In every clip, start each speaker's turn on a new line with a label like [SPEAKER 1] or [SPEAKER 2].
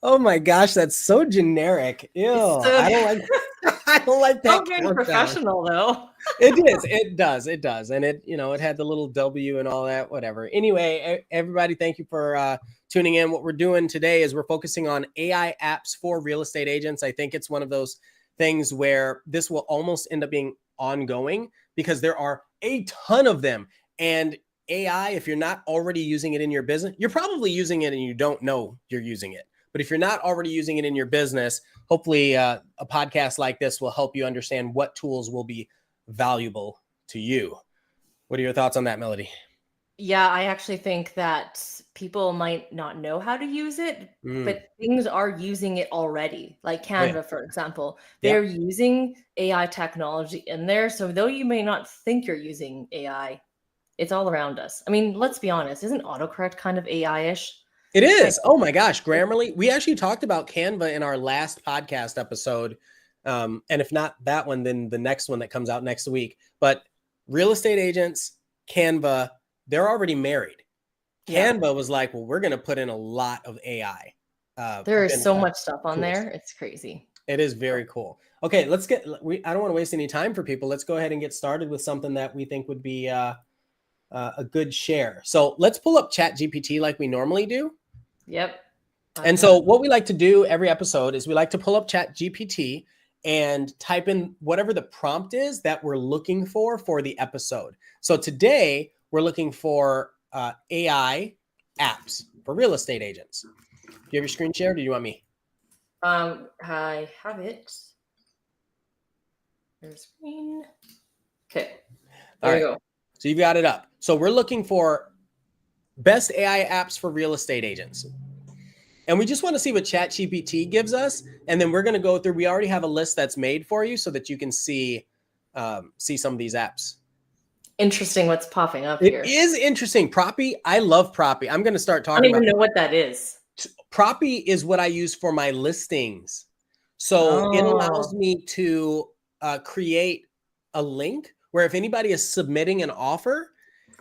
[SPEAKER 1] Oh my gosh, that's so generic. Ew,
[SPEAKER 2] It's so
[SPEAKER 1] I don't like I don't like that
[SPEAKER 2] so very
[SPEAKER 1] countdown.
[SPEAKER 2] professional though.
[SPEAKER 1] It is. It does. And it had the little W and all that, whatever. Anyway, everybody, thank you for tuning in. What we're doing today is we're focusing on AI apps for real estate agents. I think it's one of those things where this will almost end up being ongoing because there are a ton of them. And AI, if you're not already using it in your business, you're probably using it and you don't know you're using it. But if you're not already using it in your business, hopefully a podcast like this will help you understand what tools will be valuable to you. What are your thoughts on that, Melody?
[SPEAKER 2] Yeah, I actually think that people might not know how to use it, but things are using it already. Like
[SPEAKER 1] Oh, yeah.
[SPEAKER 2] Canva, for example, they're
[SPEAKER 1] Yep.
[SPEAKER 2] using AI technology in there. So though you may not think you're using AI, it's all around us. I mean, let's be honest, isn't autocorrect kind of AI-ish?
[SPEAKER 1] It
[SPEAKER 2] It's kind
[SPEAKER 1] is. Oh my gosh, Grammarly. We actually talked about Canva in our last podcast episode. And if not that one, then the next one that comes out next week. But real estate agents, Canva, they're already married.
[SPEAKER 2] yeah.
[SPEAKER 1] Canva was like, well, we're going to put in a lot of AI.
[SPEAKER 2] There is so much stuff on
[SPEAKER 1] Tools.
[SPEAKER 2] there. It's crazy.
[SPEAKER 1] It is very cool. Okay, I don't want to waste any time for people. Let's go ahead and get started with something that we think would be a good share. So let's pull up ChatGPT like we normally do.
[SPEAKER 2] Yep.
[SPEAKER 1] And so what we like to do every episode is we like to pull up ChatGPT and type in whatever the prompt is that we're looking for the episode. So today we're looking for AI apps for real estate agents. Do you have your screen share? Or do you want me?
[SPEAKER 2] I have it. There's screen. Okay. There you go.
[SPEAKER 1] So you've got it up. So we're looking for best AI apps for real estate agents. And we just want to see what ChatGPT gives us. And then we're going to go through, we already have a list that's made for you so that you can see some of these apps.
[SPEAKER 2] Interesting what's popping up here.
[SPEAKER 1] It is interesting. Proppy, I love Proppy. I'm going to start talking about
[SPEAKER 2] I don't even know what that is.
[SPEAKER 1] Proppy is what I use for my listings. So it allows me to create a link where if anybody is submitting an offer,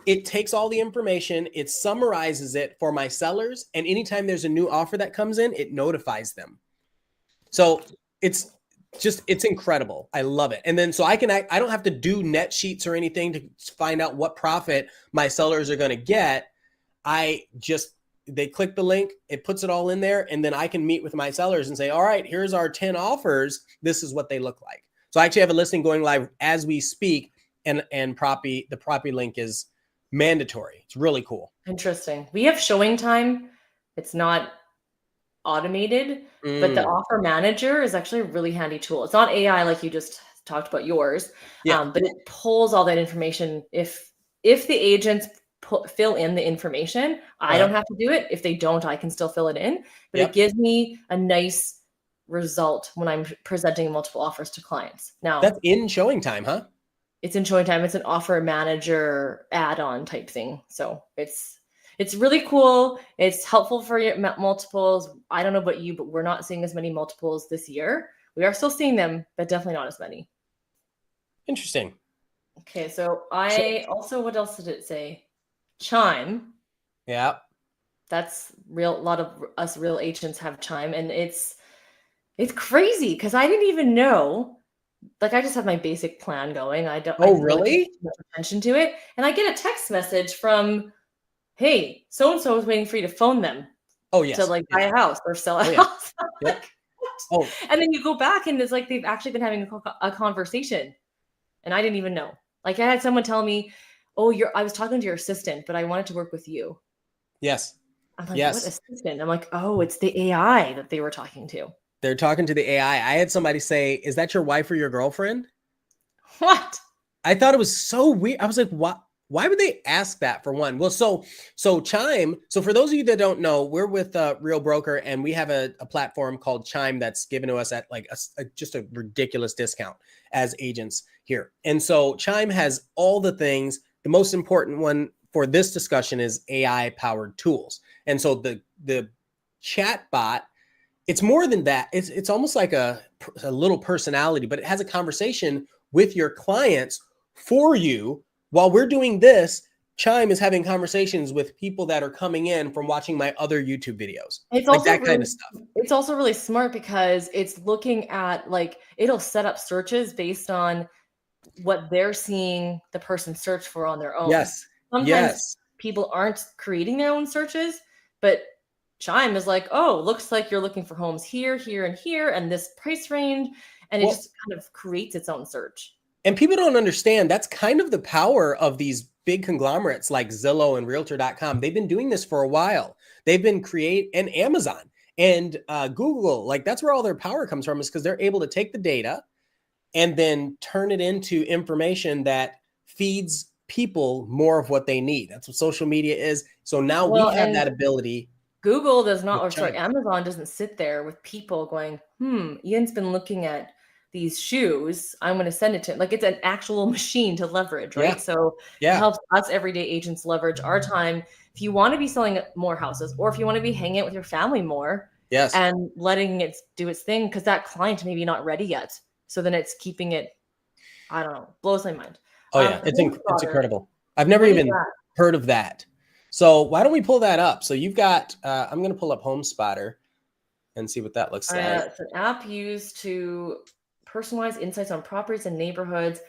[SPEAKER 1] it takes all the information, it summarizes it for my sellers, and anytime there's a new offer that comes in, it notifies them. So it's incredible. I love it. And then so I don't have to do net sheets or anything to find out what profit my sellers are going to get. They click the link, it puts it all in there, and then I can meet with my sellers and say, all right, here's our 10 offers. This is what they look like. So I actually have a listing going live as we speak, and the Proppy link is mandatory. It's really cool.
[SPEAKER 2] Interesting. We have showing time. It's not automated, but the offer manager is actually a really handy tool. It's not AI like you just talked about yours, but it pulls all that information. If the agents fill in the information, I don't have to do it. If they don't, I can still fill it in, but it gives me a nice result when I'm presenting multiple offers to clients. Now
[SPEAKER 1] that's in showing time, huh?
[SPEAKER 2] It's in showing time. It's an offer manager add-on type thing. So it's really cool. It's helpful for your multiples. I don't know about you, but we're not seeing as many multiples this year. We are still seeing them, but definitely not as many.
[SPEAKER 1] Interesting.
[SPEAKER 2] Okay, so what else did it say? Chime.
[SPEAKER 1] Yeah.
[SPEAKER 2] That's real. A lot of us real agents have Chime, and it's crazy because I didn't even know. Like I just have my basic plan going. I don't.
[SPEAKER 1] Oh, really?
[SPEAKER 2] Pay too much attention to it, and I get a text message from, "Hey, so and so is waiting for you to phone them."
[SPEAKER 1] Oh yes.
[SPEAKER 2] To buy a house or sell a house. And then you go back and it's like they've actually been having a conversation, and I didn't even know. Like I had someone tell me, "Oh, I was talking to your assistant, but I wanted to work with you."
[SPEAKER 1] Yes.
[SPEAKER 2] I'm like, "What assistant?" I'm like, "Oh, it's the AI that they were talking to."
[SPEAKER 1] They're talking to the AI. I had somebody say, "Is that your wife or your girlfriend?"
[SPEAKER 2] What?
[SPEAKER 1] I thought it was so weird. I was like, "What? Why would they ask that for one?" Well, so Chime. So for those of you that don't know, we're with Real Broker, and we have a platform called Chime that's given to us at like just a ridiculous discount as agents here. And so Chime has all the things. The most important one for this discussion is AI powered tools. And so the chat bot, it's more than that. It's almost like a little personality, but it has a conversation with your clients for you while we're doing this. Chime is having conversations with people that are coming in from watching my other YouTube videos.
[SPEAKER 2] It's
[SPEAKER 1] Like
[SPEAKER 2] also
[SPEAKER 1] that kind
[SPEAKER 2] really
[SPEAKER 1] of stuff.
[SPEAKER 2] it's also really smart because it's looking at, like, it'll set up searches based on what they're seeing the person search for on their own.
[SPEAKER 1] Yes.
[SPEAKER 2] Sometimes
[SPEAKER 1] Yes.
[SPEAKER 2] people aren't creating their own searches, but Chime is like, "Oh, looks like you're looking for homes here, here, and here, and this price range," and it
[SPEAKER 1] Well,
[SPEAKER 2] just kind of creates its own search.
[SPEAKER 1] and people don't understand that's kind of the power of these big conglomerates like Zillow and realtor.com. They've been doing this for a while. They've been and Amazon and Google, like that's where all their power comes from, is because they're able to take the data and then turn it into information that feeds people more of what they need. That's what social media is. So now we
[SPEAKER 2] Well,
[SPEAKER 1] have
[SPEAKER 2] and
[SPEAKER 1] that ability
[SPEAKER 2] Google does not,
[SPEAKER 1] with
[SPEAKER 2] or sorry,
[SPEAKER 1] Chime.
[SPEAKER 2] Amazon doesn't sit there with people going, Ian's been looking at these shoes. I'm going to send it to him. Like, it's an actual machine to leverage,
[SPEAKER 1] Yeah.
[SPEAKER 2] right? So it
[SPEAKER 1] Yeah.
[SPEAKER 2] helps us everyday agents leverage our time. If you want to be selling more houses, or if you want to be hanging out with your family more
[SPEAKER 1] Yes.
[SPEAKER 2] and letting it do its thing, because that client maybe not ready yet. So then it's keeping it, I don't know, blows my mind.
[SPEAKER 1] Oh yeah, it's
[SPEAKER 2] HomeSpotter,
[SPEAKER 1] incredible. I've never
[SPEAKER 2] what is
[SPEAKER 1] even
[SPEAKER 2] that?
[SPEAKER 1] heard of that. So why don't we pull that up? So you've got I'm going to pull up HomeSpotter and see what that looks like.
[SPEAKER 2] It's an app used to personalize insights on properties and neighborhoods.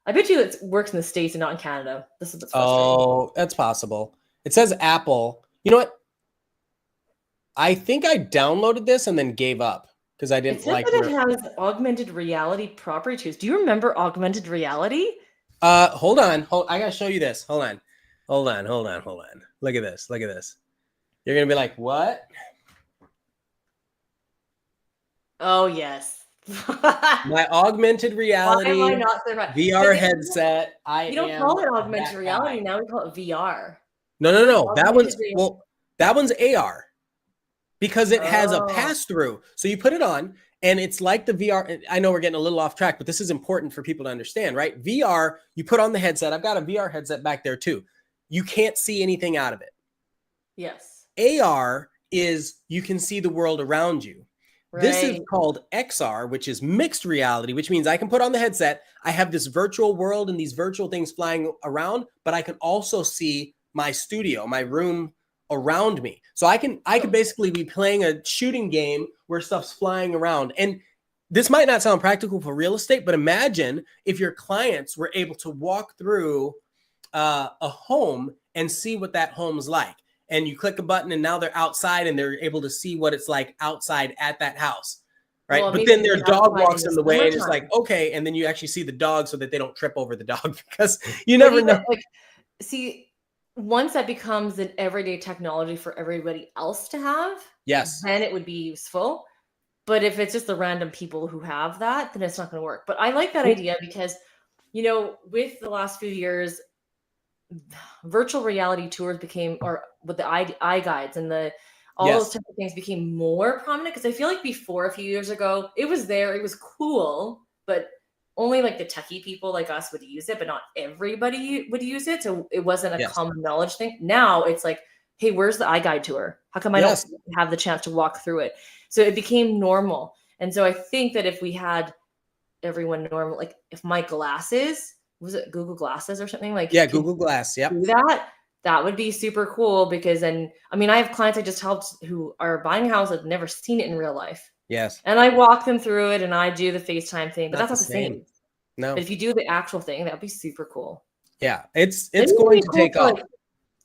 [SPEAKER 2] I bet you it works in the States and not in Canada. This is what's frustrating.
[SPEAKER 1] Oh, that's possible. It says Apple. You know what? I think I downloaded this and then gave up because I
[SPEAKER 2] It
[SPEAKER 1] didn't
[SPEAKER 2] says
[SPEAKER 1] like
[SPEAKER 2] that it
[SPEAKER 1] where.
[SPEAKER 2] has augmented reality property tools. Do you remember augmented reality?
[SPEAKER 1] Hold on. I gotta show you this. Hold on. Hold on. Hold on. Hold on. Look at this. Look at this. You're gonna be like, what?
[SPEAKER 2] Oh, yes.
[SPEAKER 1] My augmented
[SPEAKER 2] Why
[SPEAKER 1] reality
[SPEAKER 2] am I not surprised?
[SPEAKER 1] VR headset. I
[SPEAKER 2] We don't
[SPEAKER 1] am
[SPEAKER 2] call it augmented
[SPEAKER 1] that
[SPEAKER 2] reality
[SPEAKER 1] guy.
[SPEAKER 2] now. We call it VR.
[SPEAKER 1] No, no, no.
[SPEAKER 2] Augmented reality.
[SPEAKER 1] That one's AR because it has a
[SPEAKER 2] Oh,
[SPEAKER 1] pass through. So you put it on and it's like the VR. I know we're getting a little off track, but this is important for people to understand, right? VR, you put on the headset. I've got a VR headset back there too. You can't see anything out of it.
[SPEAKER 2] yes.
[SPEAKER 1] AR is you can see the world around you.
[SPEAKER 2] Right.
[SPEAKER 1] This is called XR, which is mixed reality, which means I can put on the headset. I have this virtual world and these virtual things flying around, but I can also see my studio, my room around me. So I could basically be playing a shooting game where stuff's flying around. And this might not sound practical for real estate, but imagine if your clients were able to walk through a home and see what that home's like. And you click a button and now they're outside and they're able to see what it's like outside at that house. Right.
[SPEAKER 2] Well,
[SPEAKER 1] but
[SPEAKER 2] maybe
[SPEAKER 1] then their dog walks in the way and it's
[SPEAKER 2] summertime.
[SPEAKER 1] like, okay. And then you actually see the dog so that they don't trip over the dog because you never know.
[SPEAKER 2] Like, see, once that becomes an everyday technology for everybody else to have,
[SPEAKER 1] Yes.
[SPEAKER 2] then it would be useful. But if it's just the random people who have that, then it's not going to work. But I like that idea because, with the last few years, virtual reality tours became, or with the eye guides and all those types of things became more prominent. Because I feel like before, a few years ago, it was there, it was cool, but only like the techie people like us would use it, but not everybody would use it. So it wasn't a common knowledge thing. Now it's like, hey, where's the eye guide tour? How come I don't have the chance to walk through it? So it became normal. And so I think that if we had everyone normal, like if my glasses, was it Google Glasses or something? Like,
[SPEAKER 1] Google Glass. Yep.
[SPEAKER 2] Do that would be super cool because then, I mean, I have clients I just helped who are buying a house, have never seen it in real life.
[SPEAKER 1] Yes.
[SPEAKER 2] And I walk them through it and I do the FaceTime thing, but that's not the same.
[SPEAKER 1] No.
[SPEAKER 2] But if you do the actual thing, that'd be super cool.
[SPEAKER 1] Yeah. It's going to take off.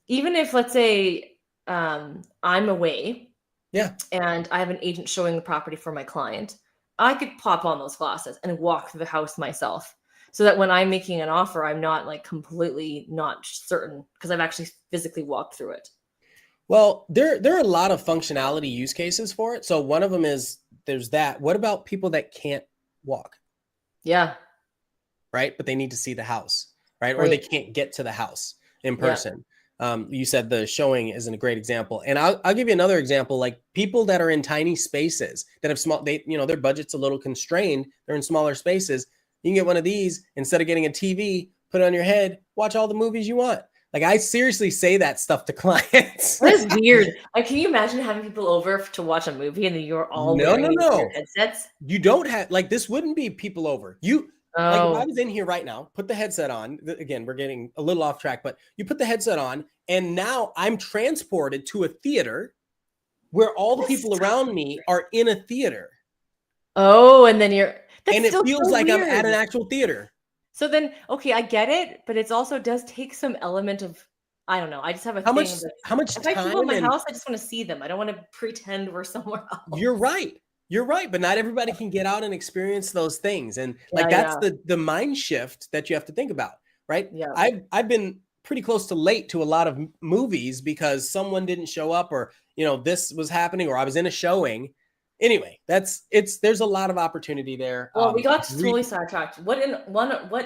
[SPEAKER 2] Even if, let's say, I'm away.
[SPEAKER 1] Yeah.
[SPEAKER 2] And I have an agent showing the property for my client, I could pop on those glasses and walk through the house myself. So that when I'm making an offer, I'm not like completely not certain because I've actually physically walked through it.
[SPEAKER 1] Well, there are a lot of functionality use cases for it. So one of them is there's that. What about people that can't walk?
[SPEAKER 2] Yeah.
[SPEAKER 1] Right. But they need to see the house, right? Or they can't get to the house in person. Yeah. You said the showing isn't a great example. And I'll give you another example, like people that are in tiny spaces that have their budget's a little constrained. They're in smaller spaces. You can get one of these instead of getting a TV, put it on your head, watch all the movies you want. Like I seriously say that stuff to clients.
[SPEAKER 2] That is weird. Like, can you imagine having people over to watch a movie and then you're all wearing your headsets?
[SPEAKER 1] You don't have, like, this wouldn't be people over. Like if I
[SPEAKER 2] Oh.
[SPEAKER 1] was in here right now, put the headset on. Again, we're getting a little off track, but you put the headset on, and now I'm transported to a theater where all the people around me are in a theater.
[SPEAKER 2] Oh, and then
[SPEAKER 1] And
[SPEAKER 2] that's
[SPEAKER 1] it
[SPEAKER 2] still
[SPEAKER 1] feels
[SPEAKER 2] so
[SPEAKER 1] like I'm at
[SPEAKER 2] weird.
[SPEAKER 1] an actual theater.
[SPEAKER 2] So then, okay, I get it, but it's also does take some element of, I don't know. I just have a
[SPEAKER 1] How much
[SPEAKER 2] thing that
[SPEAKER 1] how much
[SPEAKER 2] if I have people in
[SPEAKER 1] time
[SPEAKER 2] my
[SPEAKER 1] and
[SPEAKER 2] house, I just want to see them. I don't want to pretend we're somewhere
[SPEAKER 1] you're
[SPEAKER 2] else.
[SPEAKER 1] right. You're right, but not everybody can get out and experience those things. And
[SPEAKER 2] Yeah,
[SPEAKER 1] like that's
[SPEAKER 2] yeah,
[SPEAKER 1] the mind shift that you have to think about, right?
[SPEAKER 2] yeah.
[SPEAKER 1] I've been pretty close to late to a lot of movies because someone didn't show up or this was happening or I was in a showing. Anyway, there's a lot of opportunity there.
[SPEAKER 2] Well, we got totally sidetracked. What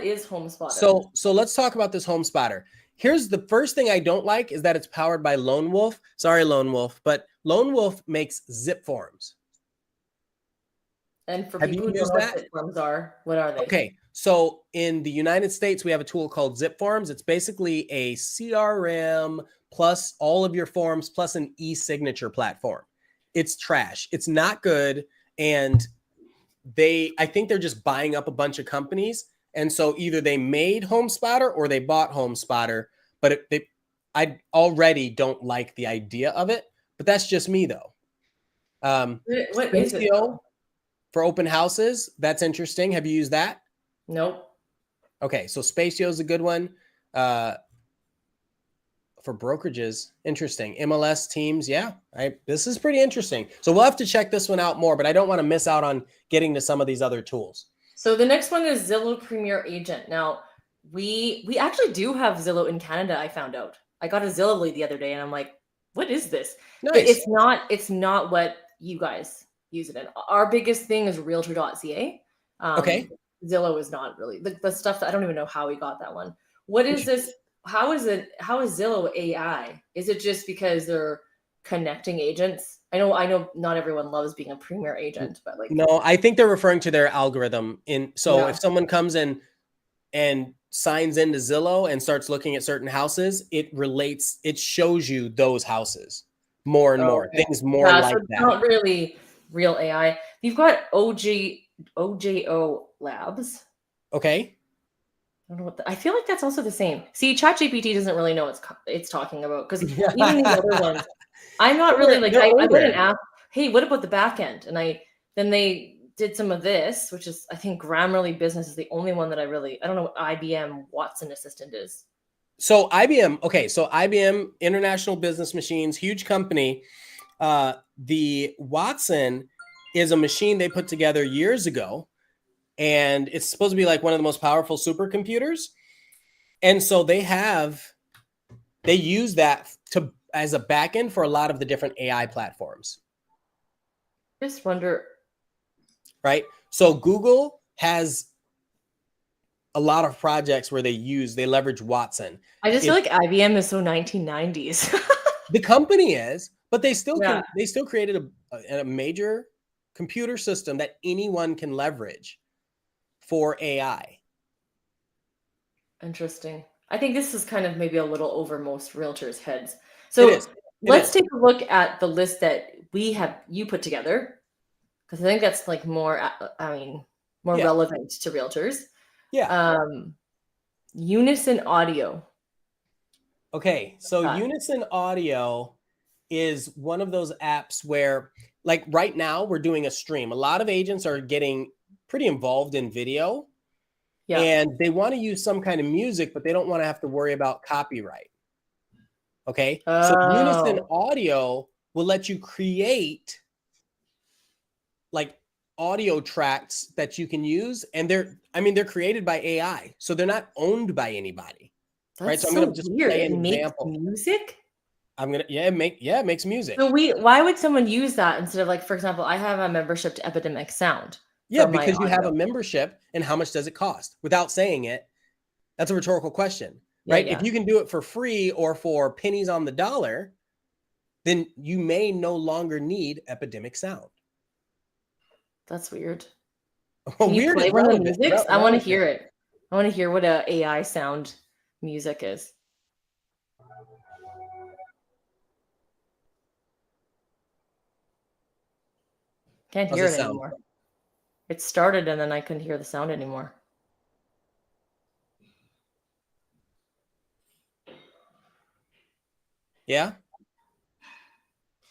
[SPEAKER 2] is Home Spotter?
[SPEAKER 1] So let's talk about this home spotter. Here's the first thing I don't like is that it's powered by Lone Wolf. Sorry, Lone Wolf, but Lone Wolf makes zip forms.
[SPEAKER 2] And for
[SPEAKER 1] Have
[SPEAKER 2] people
[SPEAKER 1] you
[SPEAKER 2] who don't
[SPEAKER 1] used
[SPEAKER 2] know what
[SPEAKER 1] that?
[SPEAKER 2] sitcoms are, what are they?
[SPEAKER 1] Okay. So in the United States, we have a tool called Zip Forms. It's basically a CRM plus all of your forms plus an e-signature platform. It's trash. It's not good. And I think they're just buying up a bunch of companies. And so either they made HomeSpotter or they bought HomeSpotter, but I already don't like the idea of it. But that's just me though.
[SPEAKER 2] What is it
[SPEAKER 1] Spacio
[SPEAKER 2] though?
[SPEAKER 1] for open houses. That's interesting. Have you used that?
[SPEAKER 2] Nope.
[SPEAKER 1] Okay, so Spacio is a good one. Uh, for brokerages, interesting. MLS teams, yeah. This is pretty interesting. So we'll have to check this one out more, but I don't want to miss out on getting to some of these other tools.
[SPEAKER 2] So the next one is Zillow Premier Agent. Now, we actually do have Zillow in Canada, I found out. I got a Zillow lead the other day and I'm like, what is this? But
[SPEAKER 1] Nice.
[SPEAKER 2] it's not what you guys use it in. Our biggest thing is realtor.ca.
[SPEAKER 1] Okay.
[SPEAKER 2] Zillow is not really the stuff that I don't even know how we got that one. What is this? How is Zillow AI? Is it just because they're connecting agents? I know not everyone loves being a premier agent, but like
[SPEAKER 1] No, I think they're referring to their algorithm. So
[SPEAKER 2] yeah.
[SPEAKER 1] if someone comes in and signs into Zillow and starts looking at certain houses, it shows you those houses more and
[SPEAKER 2] Oh,
[SPEAKER 1] more,
[SPEAKER 2] okay.
[SPEAKER 1] things more
[SPEAKER 2] Yeah, so
[SPEAKER 1] like
[SPEAKER 2] it's
[SPEAKER 1] that.
[SPEAKER 2] not really real AI. You've got OJO Labs.
[SPEAKER 1] Okay.
[SPEAKER 2] I don't know I feel like that's also the same. See, ChatGPT doesn't really know what it's talking about because even these other ones, I'm not really like
[SPEAKER 1] They're
[SPEAKER 2] I wouldn't
[SPEAKER 1] older.
[SPEAKER 2] ask, hey, what about the back end? And then they did some of this, which is I think Grammarly Business is the only one that I don't know what IBM Watson Assistant is.
[SPEAKER 1] So IBM, International Business Machines, huge company. The Watson is a machine they put together years ago, and it's supposed to be like one of the most powerful supercomputers. And so they use that as a backend for a lot of the different AI platforms,
[SPEAKER 2] Just wonder.
[SPEAKER 1] right? So Google has a lot of projects where they leverage Watson.
[SPEAKER 2] I just feel
[SPEAKER 1] It
[SPEAKER 2] like IBM is so 1990s.
[SPEAKER 1] The company is, but
[SPEAKER 2] Yeah.
[SPEAKER 1] they still created a major computer system that anyone can leverage for AI.
[SPEAKER 2] Interesting. I think this is kind of maybe a little over most realtors' heads.
[SPEAKER 1] It
[SPEAKER 2] So
[SPEAKER 1] is. It
[SPEAKER 2] let's
[SPEAKER 1] is.
[SPEAKER 2] take a look at the list that you put together, because I think that's like more, more
[SPEAKER 1] Yeah.
[SPEAKER 2] relevant to realtors.
[SPEAKER 1] Yeah.
[SPEAKER 2] Um, Unison Audio.
[SPEAKER 1] Okay. So
[SPEAKER 2] Uh,
[SPEAKER 1] Unison Audio is one of those apps where, like right now, we're doing a stream. A lot of agents are getting pretty involved in video
[SPEAKER 2] yeah.
[SPEAKER 1] and they want to use some kind of music, but they don't want to have to worry about copyright. Okay. So Unison
[SPEAKER 2] Oh,
[SPEAKER 1] Audio will let you create like audio tracks that you can use. And they're created by AI. So they're not owned by anybody. Right. So
[SPEAKER 2] that's
[SPEAKER 1] I'm going to
[SPEAKER 2] so
[SPEAKER 1] just
[SPEAKER 2] weird.
[SPEAKER 1] play
[SPEAKER 2] It
[SPEAKER 1] an
[SPEAKER 2] makes
[SPEAKER 1] example.
[SPEAKER 2] music.
[SPEAKER 1] It makes music.
[SPEAKER 2] So why would someone use that instead of like, for example, I have a membership to Epidemic Sound
[SPEAKER 1] Yeah,
[SPEAKER 2] for my
[SPEAKER 1] because you have
[SPEAKER 2] audio.
[SPEAKER 1] a membership and how much does it cost? Without saying it, that's a rhetorical question,
[SPEAKER 2] Yeah,
[SPEAKER 1] right? If
[SPEAKER 2] yeah.
[SPEAKER 1] you can do it for free or for pennies on the dollar, then you may no longer need epidemic sound.
[SPEAKER 2] That's weird.
[SPEAKER 1] Well,
[SPEAKER 2] Can you
[SPEAKER 1] weird
[SPEAKER 2] play
[SPEAKER 1] is
[SPEAKER 2] one of the
[SPEAKER 1] relevant.
[SPEAKER 2] musics? I want to
[SPEAKER 1] Relative.
[SPEAKER 2] hear it. I want to hear what a AI sound music is. Can't
[SPEAKER 1] How's
[SPEAKER 2] hear
[SPEAKER 1] this
[SPEAKER 2] it
[SPEAKER 1] sound?
[SPEAKER 2] anymore. It started and then I couldn't hear the sound anymore.
[SPEAKER 1] Yeah.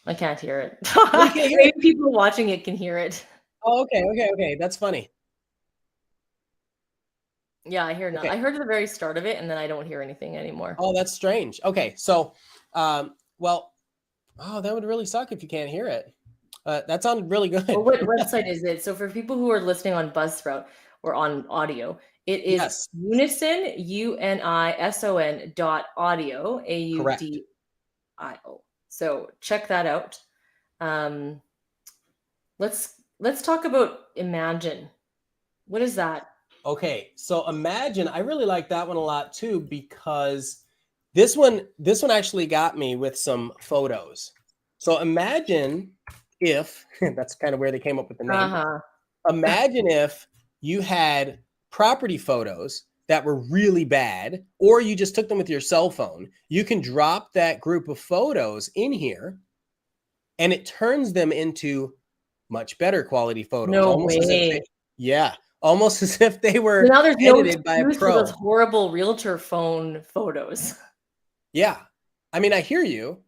[SPEAKER 2] I can't hear it.
[SPEAKER 1] Oh, you can't hear
[SPEAKER 2] Maybe
[SPEAKER 1] it.
[SPEAKER 2] people watching it can hear it.
[SPEAKER 1] Oh, okay. That's funny.
[SPEAKER 2] Yeah, I hear
[SPEAKER 1] Okay.
[SPEAKER 2] I heard the very start of it, and then I don't hear anything anymore.
[SPEAKER 1] Oh, that's strange. Okay, so, well, oh, that would really suck if you can't hear it. That sounded really
[SPEAKER 2] Well,
[SPEAKER 1] good.
[SPEAKER 2] what website is it? So for people who are listening on Buzzsprout or on audio, it is
[SPEAKER 1] Yes,
[SPEAKER 2] Unison, UNISON.audio,
[SPEAKER 1] correct.
[SPEAKER 2] AUDIO. So check that out. Um, let's talk about Imagine. What is that?
[SPEAKER 1] Okay, so imagine, I really like that one a lot too because this one actually got me with some photos. So imagine if that's kind of where they came up with the name.
[SPEAKER 2] Uh-huh.
[SPEAKER 1] Imagine if you had property photos that were really bad, or you just took them with your cell phone. You can drop that group of photos in here, and it turns them into much better quality photos,
[SPEAKER 2] No
[SPEAKER 1] almost as if
[SPEAKER 2] way.
[SPEAKER 1] yeah, almost as if they
[SPEAKER 2] So
[SPEAKER 1] were
[SPEAKER 2] now there's no
[SPEAKER 1] edited by a
[SPEAKER 2] excuse for those
[SPEAKER 1] pro.
[SPEAKER 2] horrible realtor phone photos.
[SPEAKER 1] Yeah. I mean, I hear you.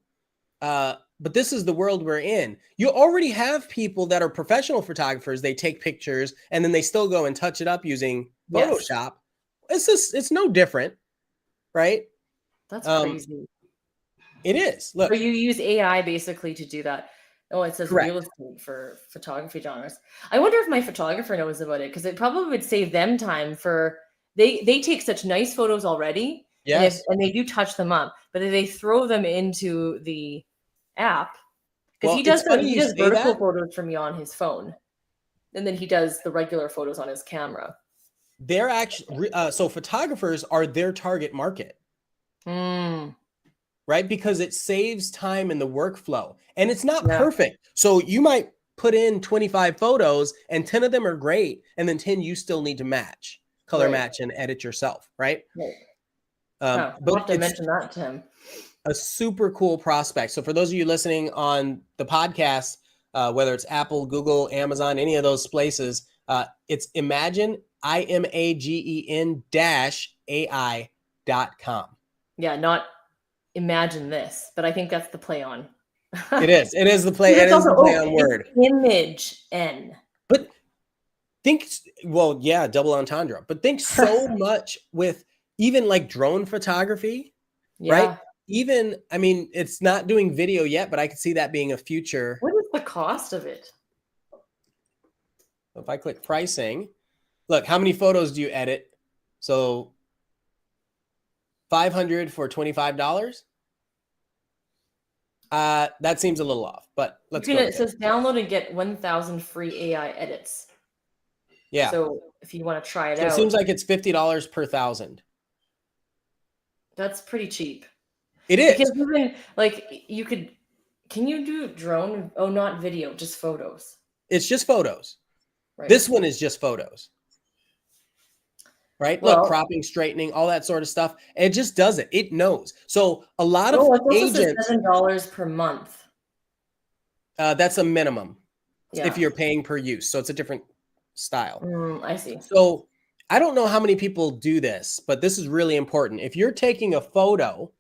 [SPEAKER 1] But this is the world we're in. You already have people that are professional photographers. They take pictures and then they still go and touch it up using
[SPEAKER 2] Yes,
[SPEAKER 1] Photoshop. It's no different, right?
[SPEAKER 2] that's
[SPEAKER 1] Um,
[SPEAKER 2] crazy.
[SPEAKER 1] it is.
[SPEAKER 2] So
[SPEAKER 1] Look,
[SPEAKER 2] you use AI basically to do that. Oh, it says real
[SPEAKER 1] correct.
[SPEAKER 2] estate for photography genres. I wonder if my photographer knows about it because it probably would save them time for they take such nice photos already, and if
[SPEAKER 1] Yes.
[SPEAKER 2] and they do touch them up, but if they throw them into the app because
[SPEAKER 1] Well, it's funny
[SPEAKER 2] he
[SPEAKER 1] you
[SPEAKER 2] does
[SPEAKER 1] say
[SPEAKER 2] vertical
[SPEAKER 1] that.
[SPEAKER 2] photos for me on his phone, and then he does the regular photos on his camera.
[SPEAKER 1] They're actually so photographers are their target market,
[SPEAKER 2] Mm,
[SPEAKER 1] right? Because it saves time in the workflow and it's not
[SPEAKER 2] yeah,
[SPEAKER 1] perfect. So you might put in 25 photos and 10 of them are great. And then 10 you still need to match, color
[SPEAKER 2] right,
[SPEAKER 1] match and edit yourself, right?
[SPEAKER 2] right. Huh. I'll
[SPEAKER 1] But
[SPEAKER 2] have to
[SPEAKER 1] it's
[SPEAKER 2] mention that to him.
[SPEAKER 1] a super cool prospect. So for those of you listening on the podcast, whether it's Apple, Google, Amazon, any of those places, it's Imagine, IMAGEN dash AI.com.
[SPEAKER 2] Yeah, not imagine this, but I think that's the play on.
[SPEAKER 1] It is. It is the play.
[SPEAKER 2] But
[SPEAKER 1] It
[SPEAKER 2] it's
[SPEAKER 1] is
[SPEAKER 2] also
[SPEAKER 1] the play on
[SPEAKER 2] it's
[SPEAKER 1] word.
[SPEAKER 2] image N.
[SPEAKER 1] But think, well, yeah, double entendre. But think so much with even like drone photography, right?
[SPEAKER 2] Yeah.
[SPEAKER 1] Even, I mean, it's not doing video yet, but I could see that being a future.
[SPEAKER 2] What is the cost of it?
[SPEAKER 1] If I click pricing, look, how many photos do you edit? So 500 for $25. That seems a little off, but let's go
[SPEAKER 2] It
[SPEAKER 1] with it.
[SPEAKER 2] says download and get 1,000 free AI edits.
[SPEAKER 1] Yeah.
[SPEAKER 2] So if you want to try it
[SPEAKER 1] So it seems
[SPEAKER 2] out,
[SPEAKER 1] like it's $50 per thousand.
[SPEAKER 2] that's pretty cheap.
[SPEAKER 1] It
[SPEAKER 2] Because
[SPEAKER 1] is.
[SPEAKER 2] even like you could, can you do drone? Oh, not video, just photos,
[SPEAKER 1] It's just photos.
[SPEAKER 2] right?
[SPEAKER 1] This one is just photos. Right? Look,
[SPEAKER 2] Well,
[SPEAKER 1] cropping, straightening, all that sort of stuff. It just does it. It knows. So a lot of
[SPEAKER 2] oh, it also says
[SPEAKER 1] agents,
[SPEAKER 2] $7 per month.
[SPEAKER 1] that's a minimum if
[SPEAKER 2] Yeah.
[SPEAKER 1] you're paying per use. So it's a different style.
[SPEAKER 2] I see.
[SPEAKER 1] So I don't know how many people do this, but this is really important. If you're taking a photo,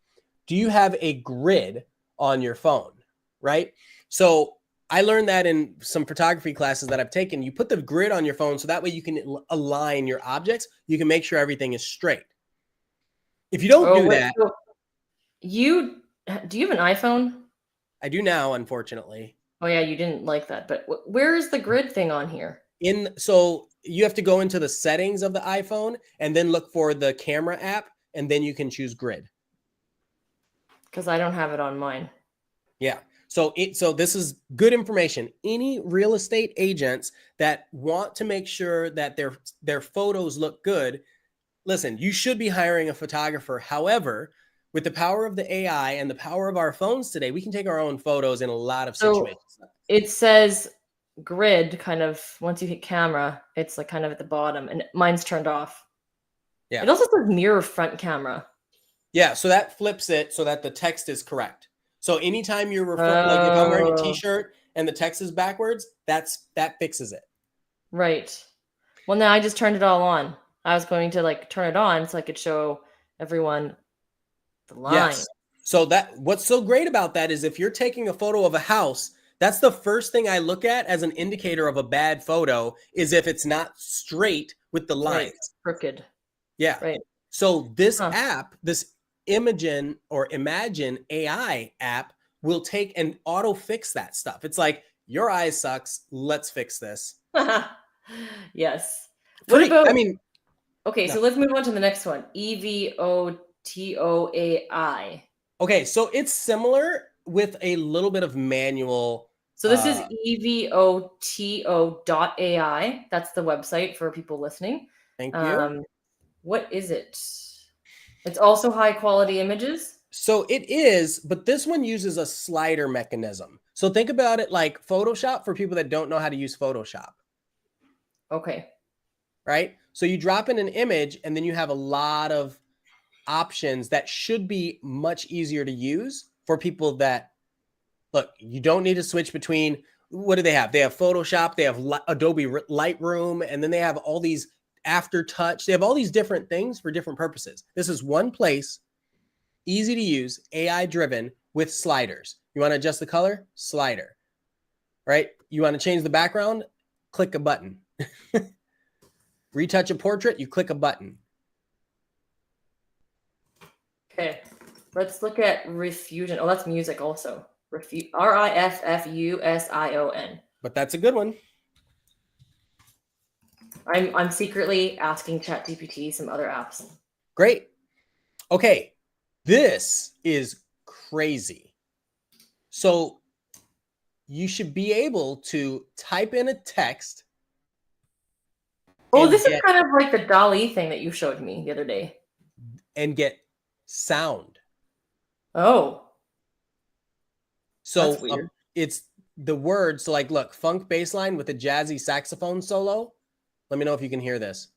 [SPEAKER 1] do you have a grid on your phone? Right? So I learned that in some photography classes that I've taken. You put the grid on your phone so that way you can align your objects. You can make sure everything is straight. If you don't
[SPEAKER 2] Oh,
[SPEAKER 1] do
[SPEAKER 2] wait.
[SPEAKER 1] that,
[SPEAKER 2] So you do you have an iPhone?
[SPEAKER 1] I do now, unfortunately.
[SPEAKER 2] Oh yeah, you didn't like that. But where is the grid thing on here?
[SPEAKER 1] So you have to go into the settings of the iPhone and then look for the camera app, and then you can choose grid.
[SPEAKER 2] Because I don't have it on mine.
[SPEAKER 1] Yeah. So this is good information. Any real estate agents that want to make sure that their photos look good, listen, you should be hiring a photographer. However, with the power of the AI and the power of our phones today, we can take our own photos in a lot of
[SPEAKER 2] So
[SPEAKER 1] situations.
[SPEAKER 2] it says grid kind of once you hit camera, it's like kind of at the bottom, and mine's turned off.
[SPEAKER 1] Yeah.
[SPEAKER 2] It also says mirror front camera.
[SPEAKER 1] Yeah, so that flips it so that the text is correct. So anytime you're like if I'm wearing a
[SPEAKER 2] Oh,
[SPEAKER 1] t-shirt and the text is backwards, that fixes it.
[SPEAKER 2] right. Well, now I just turned it all on. I was going to like turn it on so I could show everyone the line.
[SPEAKER 1] Yes. So what's so great about that is if you're taking a photo of a house, that's the first thing I look at as an indicator of a bad photo is if it's not straight with the lines.
[SPEAKER 2] Right. Crooked.
[SPEAKER 1] Yeah.
[SPEAKER 2] Right.
[SPEAKER 1] So this app, this Imagine AI app will take and auto fix that stuff. It's like, your eye sucks. Let's fix this.
[SPEAKER 2] Yes.
[SPEAKER 1] Free.
[SPEAKER 2] What about,
[SPEAKER 1] I mean,
[SPEAKER 2] okay,
[SPEAKER 1] no.
[SPEAKER 2] so let's move on to the next one. EVOTOAI.
[SPEAKER 1] Okay, so it's similar with a little bit of manual.
[SPEAKER 2] So this is EVOTO.ai. That's the website for people listening.
[SPEAKER 1] Thank you.
[SPEAKER 2] What is it? It's also high quality images.
[SPEAKER 1] So it is, but this one uses a slider mechanism. So think about it like Photoshop for people that don't know how to use Photoshop.
[SPEAKER 2] Okay.
[SPEAKER 1] Right? So you drop in an image and then you have a lot of options that should be much easier to use for people that, look, you don't need to switch between, what do they have? They have Photoshop, they have Adobe Lightroom, and then they have all these aftertouch. They have all these different things for different purposes. This is one place, easy to use, AI driven with sliders. You want to adjust the color? Slider, right? You want to change the background? Click a button. Retouch a portrait? You click a button.
[SPEAKER 2] Okay, let's look at Refusion. Oh, that's music also. RIFFUSION.
[SPEAKER 1] But that's a good one.
[SPEAKER 2] I'm secretly asking ChatGPT some other apps.
[SPEAKER 1] Great. Okay, this is crazy. So you should be able to type in a text.
[SPEAKER 2] Oh, this is kind of like the DALL-E thing that you showed me the other day.
[SPEAKER 1] And get sound.
[SPEAKER 2] Oh.
[SPEAKER 1] So it's the words. So like, look, funk bass line with a jazzy saxophone solo. Let me know if you can hear this.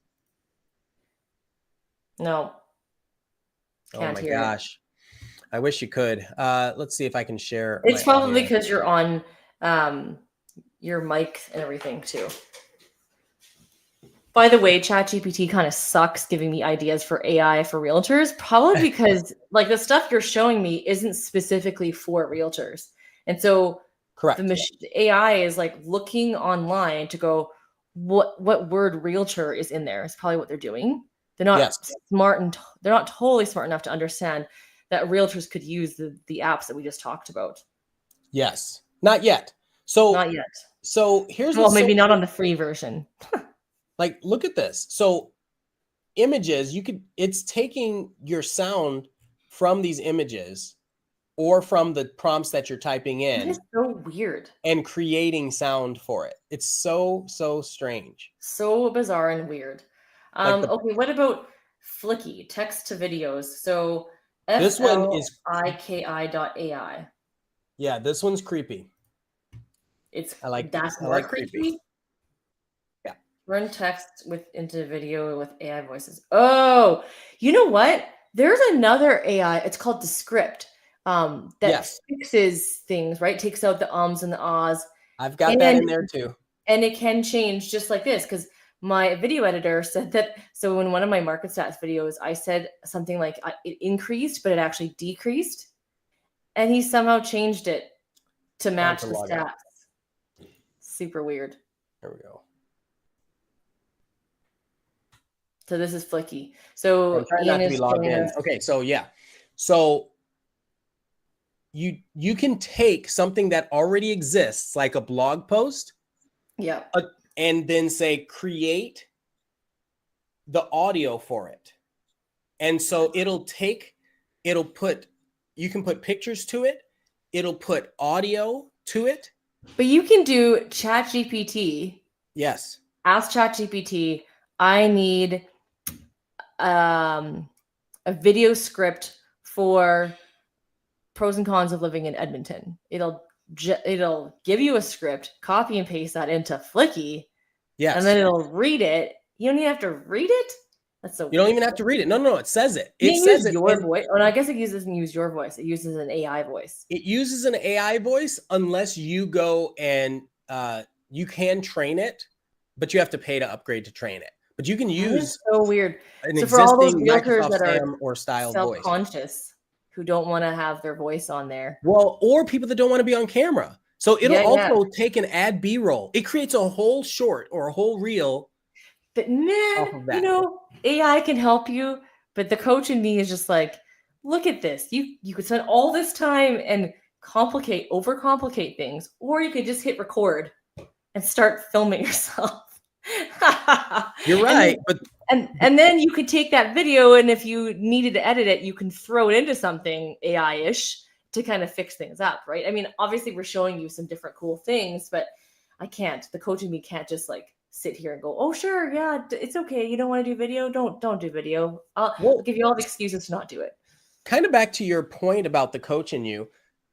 [SPEAKER 2] No.
[SPEAKER 1] Can't hear gosh. I wish you could. Let's see if I can share.
[SPEAKER 2] It's probably because you're on your mic and everything too. By the way, ChatGPT kind of sucks giving me ideas for AI for realtors, probably because like the stuff you're showing me isn't specifically for realtors. And so
[SPEAKER 1] correct.
[SPEAKER 2] The AI is like looking online to go, what word realtor is in there is probably what they're doing. They're not smart and they're not totally smart enough to understand that realtors could use the apps that we just talked about.
[SPEAKER 1] Yes. Not yet. So
[SPEAKER 2] not yet.
[SPEAKER 1] So here's
[SPEAKER 2] maybe not on the free version.
[SPEAKER 1] Like, look at this. So images, it's taking your sound from these images or from the prompts that you're typing in.
[SPEAKER 2] It's so weird.
[SPEAKER 1] And creating sound for it. It's so strange.
[SPEAKER 2] So bizarre and weird. Okay, what about Flicky, text to videos? So
[SPEAKER 1] this one is
[SPEAKER 2] FLIKI.ai.
[SPEAKER 1] Yeah, this one's creepy.
[SPEAKER 2] That's more creepy.
[SPEAKER 1] Yeah.
[SPEAKER 2] Run text into video with AI voices. Oh, you know what? There's another AI. It's called Descript. That fixes things, right? Takes out the ums and the ahs.
[SPEAKER 1] I've got that in there too.
[SPEAKER 2] And it can change just like this, because my video editor said that. So in one of my market stats videos, I said something like it increased, but it actually decreased. And he somehow changed it to match the stats. Super weird.
[SPEAKER 1] There we go.
[SPEAKER 2] So this is Flicky. So
[SPEAKER 1] I'm trying not to be logged in. Okay, so yeah. So you can take something that already exists, like a blog post, and then say create the audio for it. And so you can put pictures to it, it'll put audio to it.
[SPEAKER 2] But you can do ChatGPT.
[SPEAKER 1] Yes.
[SPEAKER 2] Ask ChatGPT, I need a video script for pros and cons of living in Edmonton. It'll give you a script, copy and paste that into Flicky. Yes. And then it'll read it. You don't even have to read it. That's so.
[SPEAKER 1] You don't even have to read it. No, it says it.
[SPEAKER 2] It says your voice. Oh, I guess it doesn't use your voice. It uses an AI voice.
[SPEAKER 1] It uses an AI voice unless you go and you can train it, but you have to pay to upgrade to train it. But you can use
[SPEAKER 2] so weird.
[SPEAKER 1] An existing for all those realtors that are or style
[SPEAKER 2] self-conscious. who don't want to have their voice on there.
[SPEAKER 1] Well, or people that don't want to be on camera. So it'll
[SPEAKER 2] Yeah.
[SPEAKER 1] also take and add B-roll. It creates a whole short or a whole reel.
[SPEAKER 2] But man,
[SPEAKER 1] off of that.
[SPEAKER 2] AI can help you, but the coach in me is just like, look at this. You could spend all this time and overcomplicate things, or you could just hit record and start filming yourself.
[SPEAKER 1] You're right,
[SPEAKER 2] and then you could take that video, and if you needed to edit it, you can throw it into something AI-ish to kind of fix things up, right? I mean, obviously we're showing you some different cool things, but I can't. The coach in me can't just like sit here and go, oh sure, yeah, it's okay. You don't want to do video? Don't do video. I'll give you all the excuses to not do it.
[SPEAKER 1] Kind of back to your point about the coach in you,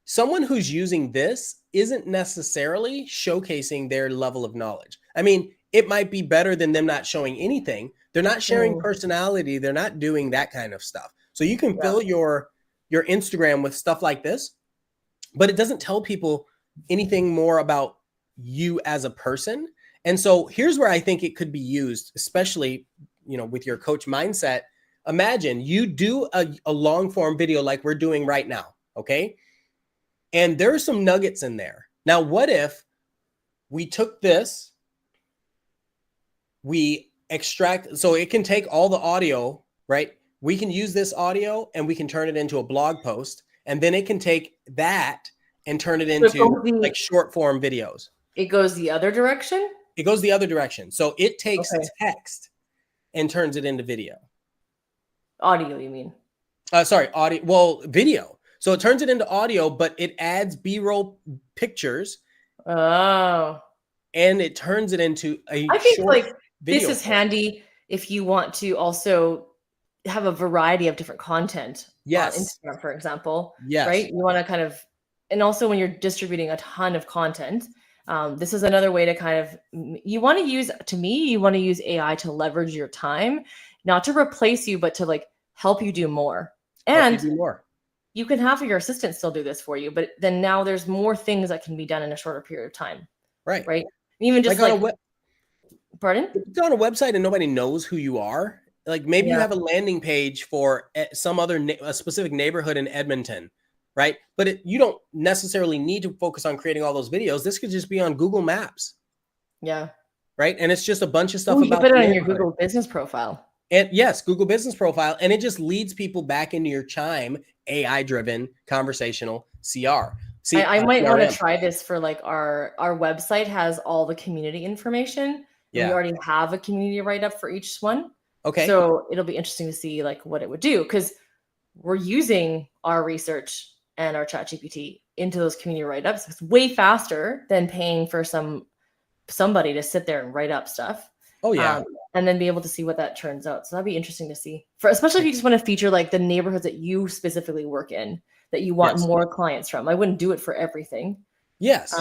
[SPEAKER 1] someone who's using this isn't necessarily showcasing their level of knowledge. I mean, it might be better than them not showing anything. They're not sharing personality. They're not doing that kind of stuff. So you can fill your Instagram with stuff like this, but it doesn't tell people anything more about you as a person. And so here's where I think it could be used, especially, with your coach mindset. Imagine you do a long form video like we're doing right now. Okay. And there are some nuggets in there. Now, what if we took this, we extract, so it can take all the audio, right? We can use this audio and we can turn it into a blog post, and then it can take that and turn it into like short form videos.
[SPEAKER 2] It goes the other direction?
[SPEAKER 1] It goes the other direction. So it takes text and turns it into video.
[SPEAKER 2] Audio, you mean?
[SPEAKER 1] Sorry, audio. Well, video. So it turns it into audio, but it adds B-roll pictures.
[SPEAKER 2] Oh.
[SPEAKER 1] And it turns it into a
[SPEAKER 2] I think
[SPEAKER 1] short video.
[SPEAKER 2] This is handy if you want to also have a variety of different content on Instagram, for example.
[SPEAKER 1] Yes.
[SPEAKER 2] Right? You want to kind of, and also when you're distributing a ton of content, this is another way to kind of, you want to use AI to leverage your time, not to replace you, but to like help you do more. And you can have your assistant still do this for you, but then now there's more things that can be done in a shorter period of time.
[SPEAKER 1] Right.
[SPEAKER 2] Right. Even just pardon?
[SPEAKER 1] If it's on a website and nobody knows who you are, like maybe you have a landing page for some other a specific neighborhood in Edmonton, right? But you don't necessarily need to focus on creating all those videos. This could just be on Google Maps.
[SPEAKER 2] Yeah.
[SPEAKER 1] Right. And it's just a bunch of stuff
[SPEAKER 2] about you put it on your Google business profile.
[SPEAKER 1] And yes, Google business profile. And it just leads people back into your Chime AI-driven conversational CR.
[SPEAKER 2] See, I might want to try this for like our website has all the community information. Yeah. We already have a community write-up for each one.
[SPEAKER 1] Okay.
[SPEAKER 2] So it'll be interesting to see like what it would do, because we're using our research and our ChatGPT into those community write-ups. It's way faster than paying for somebody to sit there and write up stuff.
[SPEAKER 1] Oh yeah.
[SPEAKER 2] And then be able to see what that turns out. So that'd be interesting to see, especially if you just want to feature like the neighborhoods that you specifically work in, that you want more clients from. I wouldn't do it for everything.
[SPEAKER 1] Yes.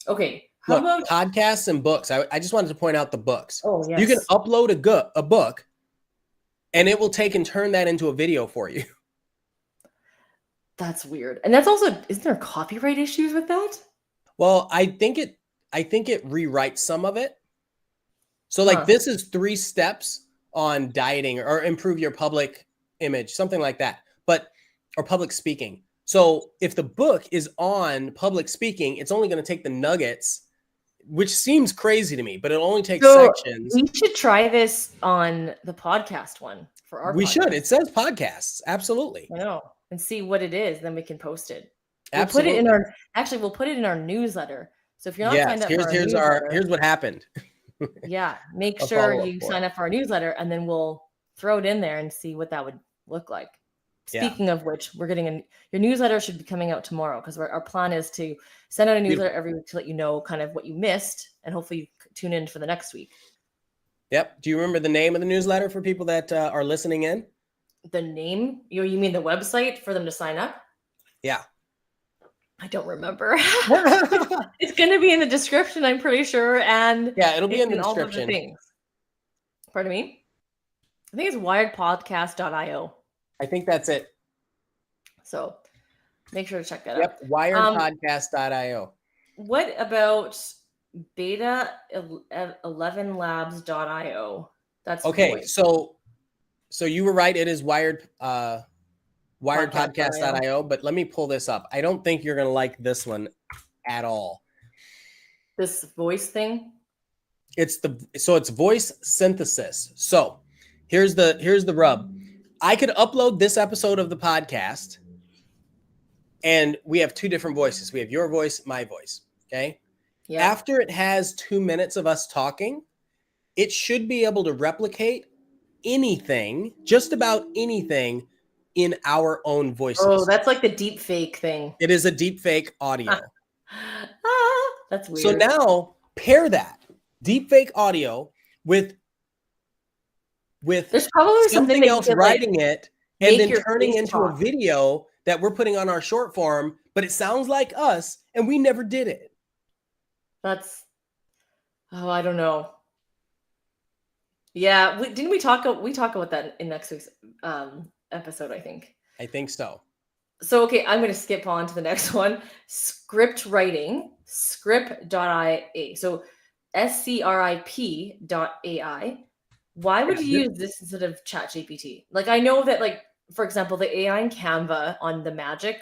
[SPEAKER 2] Okay.
[SPEAKER 1] How about podcasts and books? I just wanted to point out the books.
[SPEAKER 2] Oh, yes.
[SPEAKER 1] You can upload a book and it will take and turn that into a video for you.
[SPEAKER 2] That's weird. And that's also, isn't there copyright issues with that?
[SPEAKER 1] Well, I think it rewrites some of it. So like this is 3 steps on dieting or improve your public image, something like that, or public speaking. So if the book is on public speaking, it's only going to take the nuggets, which seems crazy to me, but it'll only take sections.
[SPEAKER 2] We should try this on the podcast one for our podcast.
[SPEAKER 1] We should. It says podcasts. Absolutely.
[SPEAKER 2] I know. And see what it is. Then we can post it.
[SPEAKER 1] Absolutely.
[SPEAKER 2] We'll put it in our newsletter. So if you're not signed up for our newsletter,
[SPEAKER 1] here's what happened.
[SPEAKER 2] Yeah. Make sure you sign up for our newsletter, and then we'll throw it in there and see what that would look like. Speaking of which, we're getting your newsletter should be coming out tomorrow, because our plan is to send out a newsletter every week to let you know kind of what you missed, and hopefully you tune in for the next week.
[SPEAKER 1] Yep. Do you remember the name of the newsletter for people that are listening in?
[SPEAKER 2] The name? You mean the website for them to sign up?
[SPEAKER 1] Yeah.
[SPEAKER 2] I don't remember. It's going to be in the description, I'm pretty sure. And
[SPEAKER 1] yeah, it'll be in the description.
[SPEAKER 2] All the things. Pardon me? I think it's wiredpodcast.io.
[SPEAKER 1] I think that's it.
[SPEAKER 2] So make sure to check that out.
[SPEAKER 1] Yep, wiredpodcast.io.
[SPEAKER 2] What about beta11labs.io? That's
[SPEAKER 1] okay. So you were right. It is wired wiredpodcast.io, but let me pull this up. I don't think you're going to like this one at all.
[SPEAKER 2] This voice thing?
[SPEAKER 1] It's voice synthesis. So here's the rub. I could upload this episode of the podcast and we have two different voices. We have your voice, my voice. Okay. Yeah. After it has 2 minutes of us talking, it should be able to replicate anything, just about anything in our own voices.
[SPEAKER 2] Oh, that's like the deep fake thing.
[SPEAKER 1] It is a deep fake audio.
[SPEAKER 2] That's weird.
[SPEAKER 1] So now pair that deep fake audio with
[SPEAKER 2] there's probably something
[SPEAKER 1] else writing it and then turning into a video that we're putting on our short form, but it sounds like us and we never did it.
[SPEAKER 2] I don't know. Yeah, didn't we talk about that in next week's episode, I think.
[SPEAKER 1] I think so.
[SPEAKER 2] So, okay, I'm going to skip on to the next one. Script writing, script.ia. So, SCRIP.ai. Why would you use this instead of ChatGPT? Like, I know that, like, for example, the AI in Canva on the magic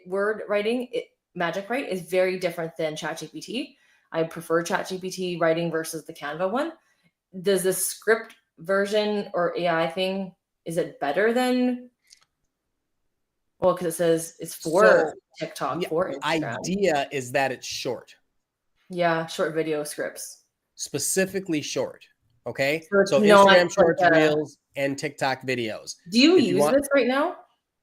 [SPEAKER 2] writing is very different than ChatGPT. I prefer ChatGPT writing versus the Canva one. Does the script version or AI thing, is it better than? Well, because it says it's for TikTok, for Instagram.
[SPEAKER 1] Idea is that it's short.
[SPEAKER 2] Yeah, short video scripts.
[SPEAKER 1] Specifically short. Okay. So Instagram shorts, Reels, and TikTok videos.
[SPEAKER 2] Do you use this right now?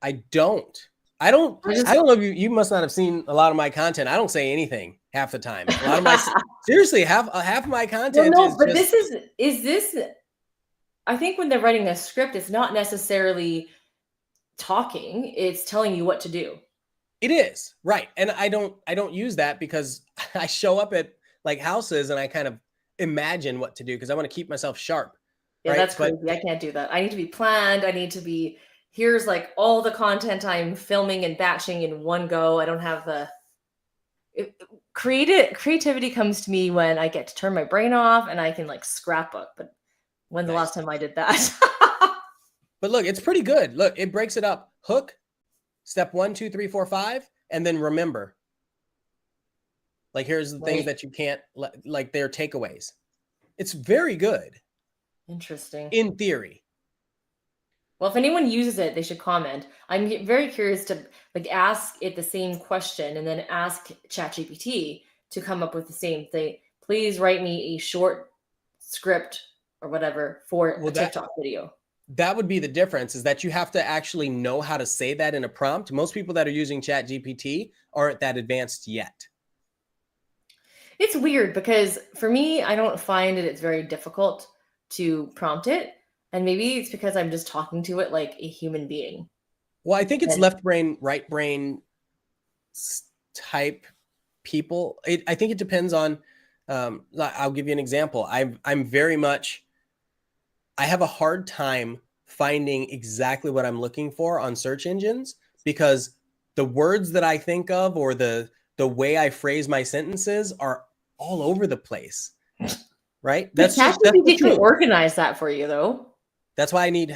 [SPEAKER 1] I don't. I don't know if you must not have seen a lot of my content. I don't say anything half the time. A lot of my seriously, half of my content.
[SPEAKER 2] Well, no, but this is this. I think when they're writing a script, it's not necessarily talking, it's telling you what to do.
[SPEAKER 1] It is, right. And I don't use that because I show up at like houses and I kind of imagine what to do because I want to keep myself sharp.
[SPEAKER 2] Yeah, right? That's crazy. I can't do that. I need to be planned. I need to be, here's like all the content I'm filming and batching in one go. I don't have the creativity comes to me when I get to turn my brain off and I can like scrapbook. But when's the last time I did that?
[SPEAKER 1] But look, it's pretty good. Look, it breaks it up. Hook, step 1, 2, 3, 4, 5, and then remember. Like, here's the things that you can't, like their takeaways. It's very good.
[SPEAKER 2] Interesting.
[SPEAKER 1] In theory.
[SPEAKER 2] Well, if anyone uses it, they should comment. I'm very curious to like ask it the same question and then ask ChatGPT to come up with the same thing. Please write me a short script or whatever for a TikTok video.
[SPEAKER 1] That would be the difference, is that you have to actually know how to say that in a prompt. Most people that are using ChatGPT aren't that advanced yet.
[SPEAKER 2] It's weird because for me, I don't find it's very difficult to prompt it. And maybe it's because I'm just talking to it like a human being.
[SPEAKER 1] Well, I think it's left brain, right brain type people. I think it depends on, I'll give you an example. I'm very much, I have a hard time finding exactly what I'm looking for on search engines because the words that I think of or the way I phrase my sentences are all over the place. Right?
[SPEAKER 2] That's ChatGPT can organize that for you though.
[SPEAKER 1] That's why I need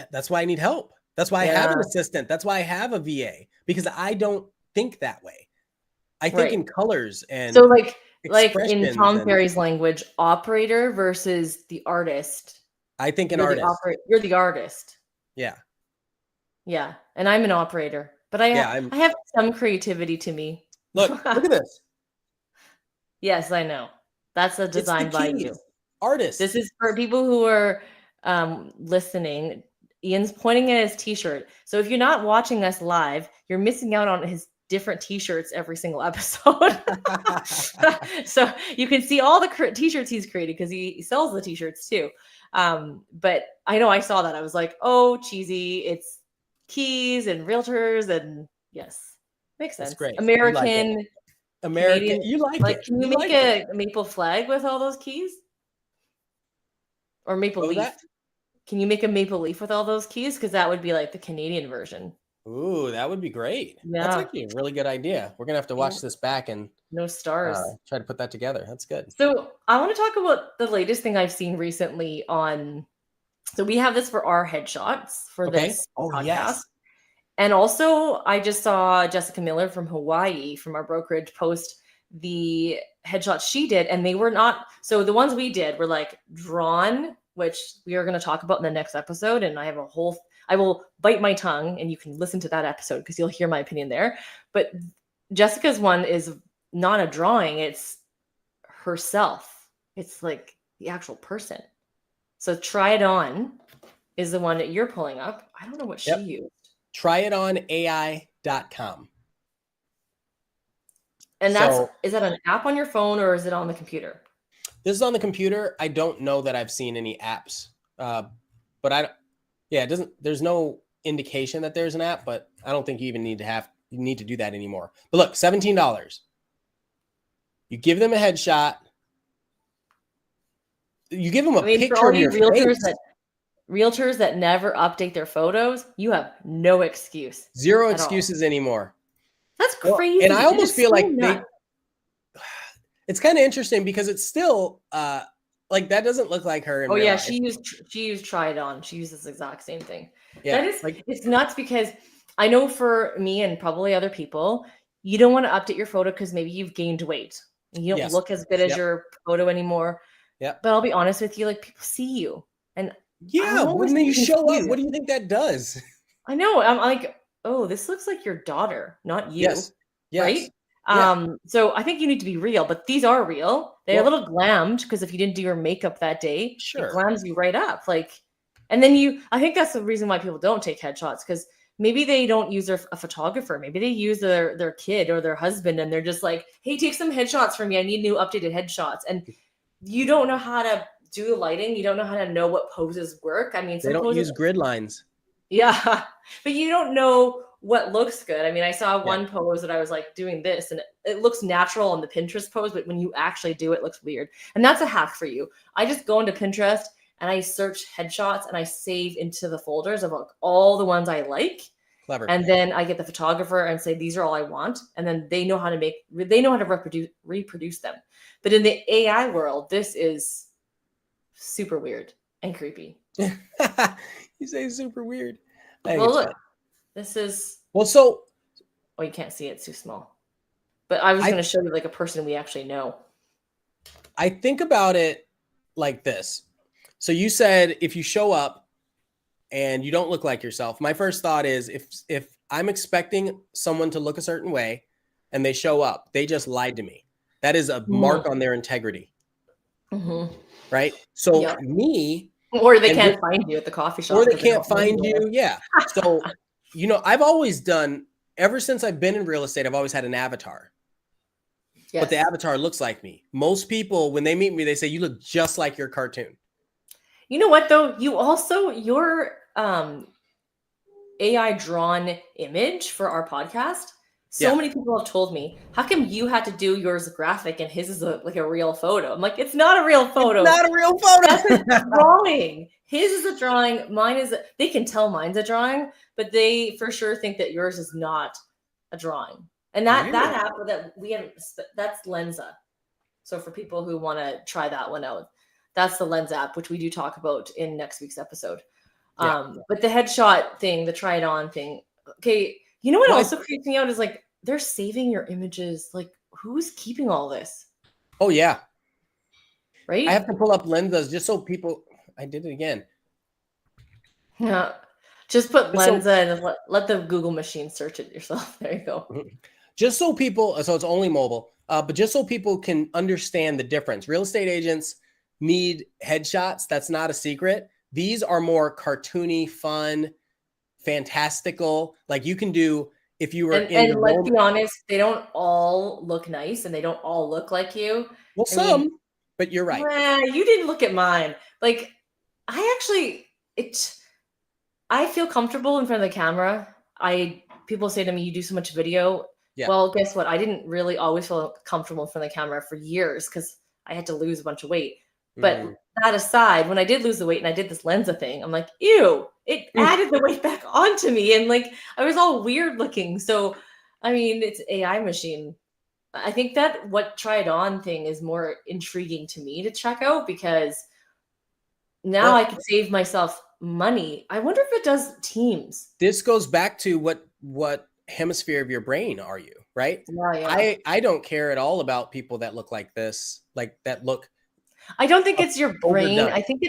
[SPEAKER 1] help. That's why I have an assistant. That's why I have a VA, because I don't think that way. I think in colors and
[SPEAKER 2] so like in Tom Ferry's language, operator versus the artist.
[SPEAKER 1] I think an artist.
[SPEAKER 2] You're the artist.
[SPEAKER 1] Yeah.
[SPEAKER 2] Yeah. And I'm an operator. But I have some creativity to me.
[SPEAKER 1] Look at this.
[SPEAKER 2] Yes, I know. That's a design by you.
[SPEAKER 1] Artist.
[SPEAKER 2] This is for people who are listening. Ian's pointing at his t-shirt. So if you're not watching us live, you're missing out on his different t-shirts every single episode. So you can see all the t-shirts he's created because he sells the t-shirts too. But I know I saw that. I was like, oh, cheesy. It's keys and realtors and yes, makes sense.
[SPEAKER 1] That's great.
[SPEAKER 2] American,
[SPEAKER 1] Canadian, you like it.
[SPEAKER 2] Can you make a maple flag with all those keys? Or maple leaf? Can you make a maple leaf with all those keys? Because that would be like the Canadian version.
[SPEAKER 1] Ooh, that would be great.
[SPEAKER 2] Yeah.
[SPEAKER 1] That's actually a really good idea. We're gonna have to watch this back and
[SPEAKER 2] no stars.
[SPEAKER 1] Try to put that together. That's good.
[SPEAKER 2] So I want to talk about the latest thing I've seen recently on. So we have this for our headshots for this podcast.
[SPEAKER 1] Yes.
[SPEAKER 2] And also, I just saw Jessica Miller from Hawaii, from our brokerage, post the headshots she did, and they were not. So the ones we did were like drawn, which we are going to talk about in the next episode. And I have a whole. I will bite my tongue, and you can listen to that episode because you'll hear my opinion there. But Jessica's one is not a drawing; it's herself. It's like the actual person. So Try It On is the one that you're pulling up. I don't know what she used.
[SPEAKER 1] TryItOnAI.com.
[SPEAKER 2] And is that an app on your phone or is it on the computer?
[SPEAKER 1] This is on the computer. I don't know that I've seen any apps, but it doesn't, there's no indication that there's an app, but I don't think you even need to do that anymore. But look, $17. You give them a headshot. You give them a picture
[SPEAKER 2] for all
[SPEAKER 1] of your
[SPEAKER 2] realtors that never update their photos, you have no excuse.
[SPEAKER 1] Zero excuses anymore.
[SPEAKER 2] That's crazy.
[SPEAKER 1] Well, and I almost feel like it's kind of interesting because it's still like that doesn't look like her.
[SPEAKER 2] Oh yeah, she used Try It On. She used this exact same thing.
[SPEAKER 1] Yeah,
[SPEAKER 2] that is like, it's nuts because I know for me and probably other people, you don't want to update your photo because maybe you've gained weight and you don't look as good as your photo anymore.
[SPEAKER 1] Yeah,
[SPEAKER 2] but I'll be honest with you, like people see you, and
[SPEAKER 1] when you show up, what do you think that does?
[SPEAKER 2] I know. I'm like, oh, this looks like your daughter, not you.
[SPEAKER 1] Yes.
[SPEAKER 2] Right? So I think you need to be real, but these are real. They're a little glammed because if you didn't do your makeup that day, it glams you right up. Like, and then I think that's the reason why people don't take headshots, because maybe they don't use a photographer. Maybe they use their kid or their husband, and they're just like, hey, take some headshots for me. I need new updated headshots. And you don't know how to do the lighting. You don't know how to know what poses work. I mean,
[SPEAKER 1] they don't use grid lines.
[SPEAKER 2] Yeah, but you don't know what looks good. I mean, I saw one pose that I was like doing this and it looks natural on the Pinterest pose, but when you actually do it, it looks weird. And that's a hack for you. I just go into Pinterest and I search headshots and I save into the folders of all the ones I like.
[SPEAKER 1] Clever.
[SPEAKER 2] And then I get the photographer and say, these are all I want. And then they know how to reproduce them. But in the AI world, this is super weird and creepy.
[SPEAKER 1] You say super weird.
[SPEAKER 2] Well, look, this is...
[SPEAKER 1] Well, so...
[SPEAKER 2] Oh, you can't see it. It's too small. But I was going to show you like a person we actually know.
[SPEAKER 1] I think about it like this. So you said if you show up and you don't look like yourself, my first thought is if I'm expecting someone to look a certain way and they show up, they just lied to me. That is a mark on their integrity.
[SPEAKER 2] Mm-hmm.
[SPEAKER 1] Right? So me...
[SPEAKER 2] Or they can't find you at the coffee shop.
[SPEAKER 1] Or they can't find you. Yeah. So, I've always done, ever since I've been in real estate, I've always had an avatar. Yes. But the avatar looks like me. Most people, when they meet me, they say, you look just like your cartoon.
[SPEAKER 2] You know what, though? You also, your AI drawn image for our podcast, many people have told me, how come you had to do yours graphic and his is like a real photo? I'm like, it's not a real photo.
[SPEAKER 1] It's not a real photo.
[SPEAKER 2] That's a drawing. His is a drawing. Mine is, they can tell mine's a drawing, but they for sure think that yours is not a drawing. And that app that we have, that's Lensa. So for people who want to try that one out, that's the Lens app, which we do talk about in next week's episode. But the headshot thing, the Try It On thing. Okay. You know what also creeps me out is like, they're saving your images. Like, who's keeping all this?
[SPEAKER 1] Oh, yeah.
[SPEAKER 2] Right?
[SPEAKER 1] I have to pull up Lensa just so people... I did it again.
[SPEAKER 2] Yeah. Just put Lensa and let the Google machine search it yourself. There you go.
[SPEAKER 1] Just so people... So it's only mobile. But just so people can understand the difference. Real estate agents need headshots. That's not a secret. These are more cartoony, fun, fantastical. Like you can do... If you were
[SPEAKER 2] and let's be honest, they don't all look nice and they don't all look like you.
[SPEAKER 1] Well, but you're right.
[SPEAKER 2] You didn't look at mine. Like, I feel comfortable in front of the camera. People say to me, you do so much video. Yeah. Well, guess what? I didn't really always feel comfortable in front of the camera for years because I had to lose a bunch of weight. But that aside, when I did lose the weight and I did this Lensa thing, I'm like, ew, it added the weight back onto me. And like, I was all weird looking. So, I mean, it's AI machine. I think that what Try It On thing is more intriguing to me to check out because now I can save myself money. I wonder if it does teams.
[SPEAKER 1] This goes back to what hemisphere of your brain are you, right?
[SPEAKER 2] Yeah.
[SPEAKER 1] I don't care at all about people that look like this, like that look
[SPEAKER 2] I don't think it's your brain.
[SPEAKER 1] overdone.
[SPEAKER 2] I think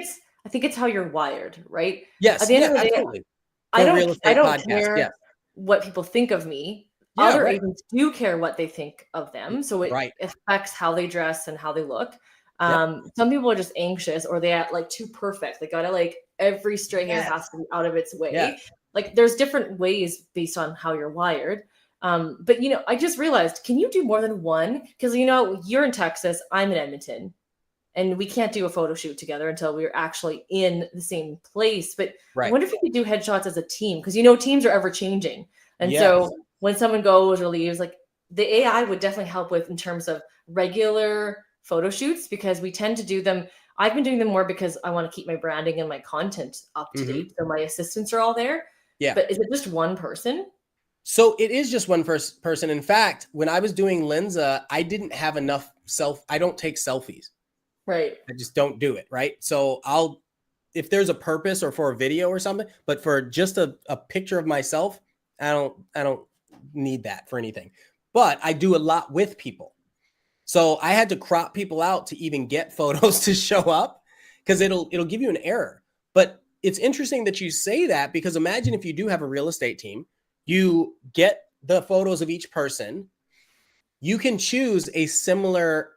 [SPEAKER 2] it's how you're wired, right? At
[SPEAKER 1] Yes,
[SPEAKER 2] the end
[SPEAKER 1] yeah,
[SPEAKER 2] of the day,
[SPEAKER 1] absolutely.
[SPEAKER 2] I
[SPEAKER 1] For
[SPEAKER 2] don't
[SPEAKER 1] real
[SPEAKER 2] I
[SPEAKER 1] estate
[SPEAKER 2] don't
[SPEAKER 1] podcast, yes.
[SPEAKER 2] care what people think of me.
[SPEAKER 1] Yeah,
[SPEAKER 2] Other
[SPEAKER 1] right.
[SPEAKER 2] agents do care what they think of them, so it
[SPEAKER 1] Right.
[SPEAKER 2] affects how they dress and how they look.
[SPEAKER 1] Yep.
[SPEAKER 2] Some people are just anxious or they act like too perfect. They gotta like every stray hair has
[SPEAKER 1] Yes.
[SPEAKER 2] to be out of its way.
[SPEAKER 1] Yes.
[SPEAKER 2] Like there's different ways based on how you're wired. But I just realized, can you do more than one? Because you're in Texas, I'm in Edmonton, and we can't do a photo shoot together until we're actually in the same place. But I
[SPEAKER 1] Right.
[SPEAKER 2] wonder if we could do headshots as a team, because teams are ever changing. And
[SPEAKER 1] Yes.
[SPEAKER 2] so when someone goes or leaves, like the AI would definitely help with in terms of regular photo shoots, because we tend to do them. I've been doing them more because I want to keep my branding and my content up to date. So my assistants are all there.
[SPEAKER 1] Yeah.
[SPEAKER 2] But is it just one person?
[SPEAKER 1] So it is just one person. In fact, when I was doing Lenza, I didn't have enough I don't take selfies.
[SPEAKER 2] Right.
[SPEAKER 1] I just don't do it. Right. So if there's a purpose or for a video or something, but for just a picture of myself, I don't need that for anything. But I do a lot with people. So I had to crop people out to even get photos to show up, because it'll give you an error. But it's interesting that you say that, because imagine if you do have a real estate team, you get the photos of each person, you can choose a similar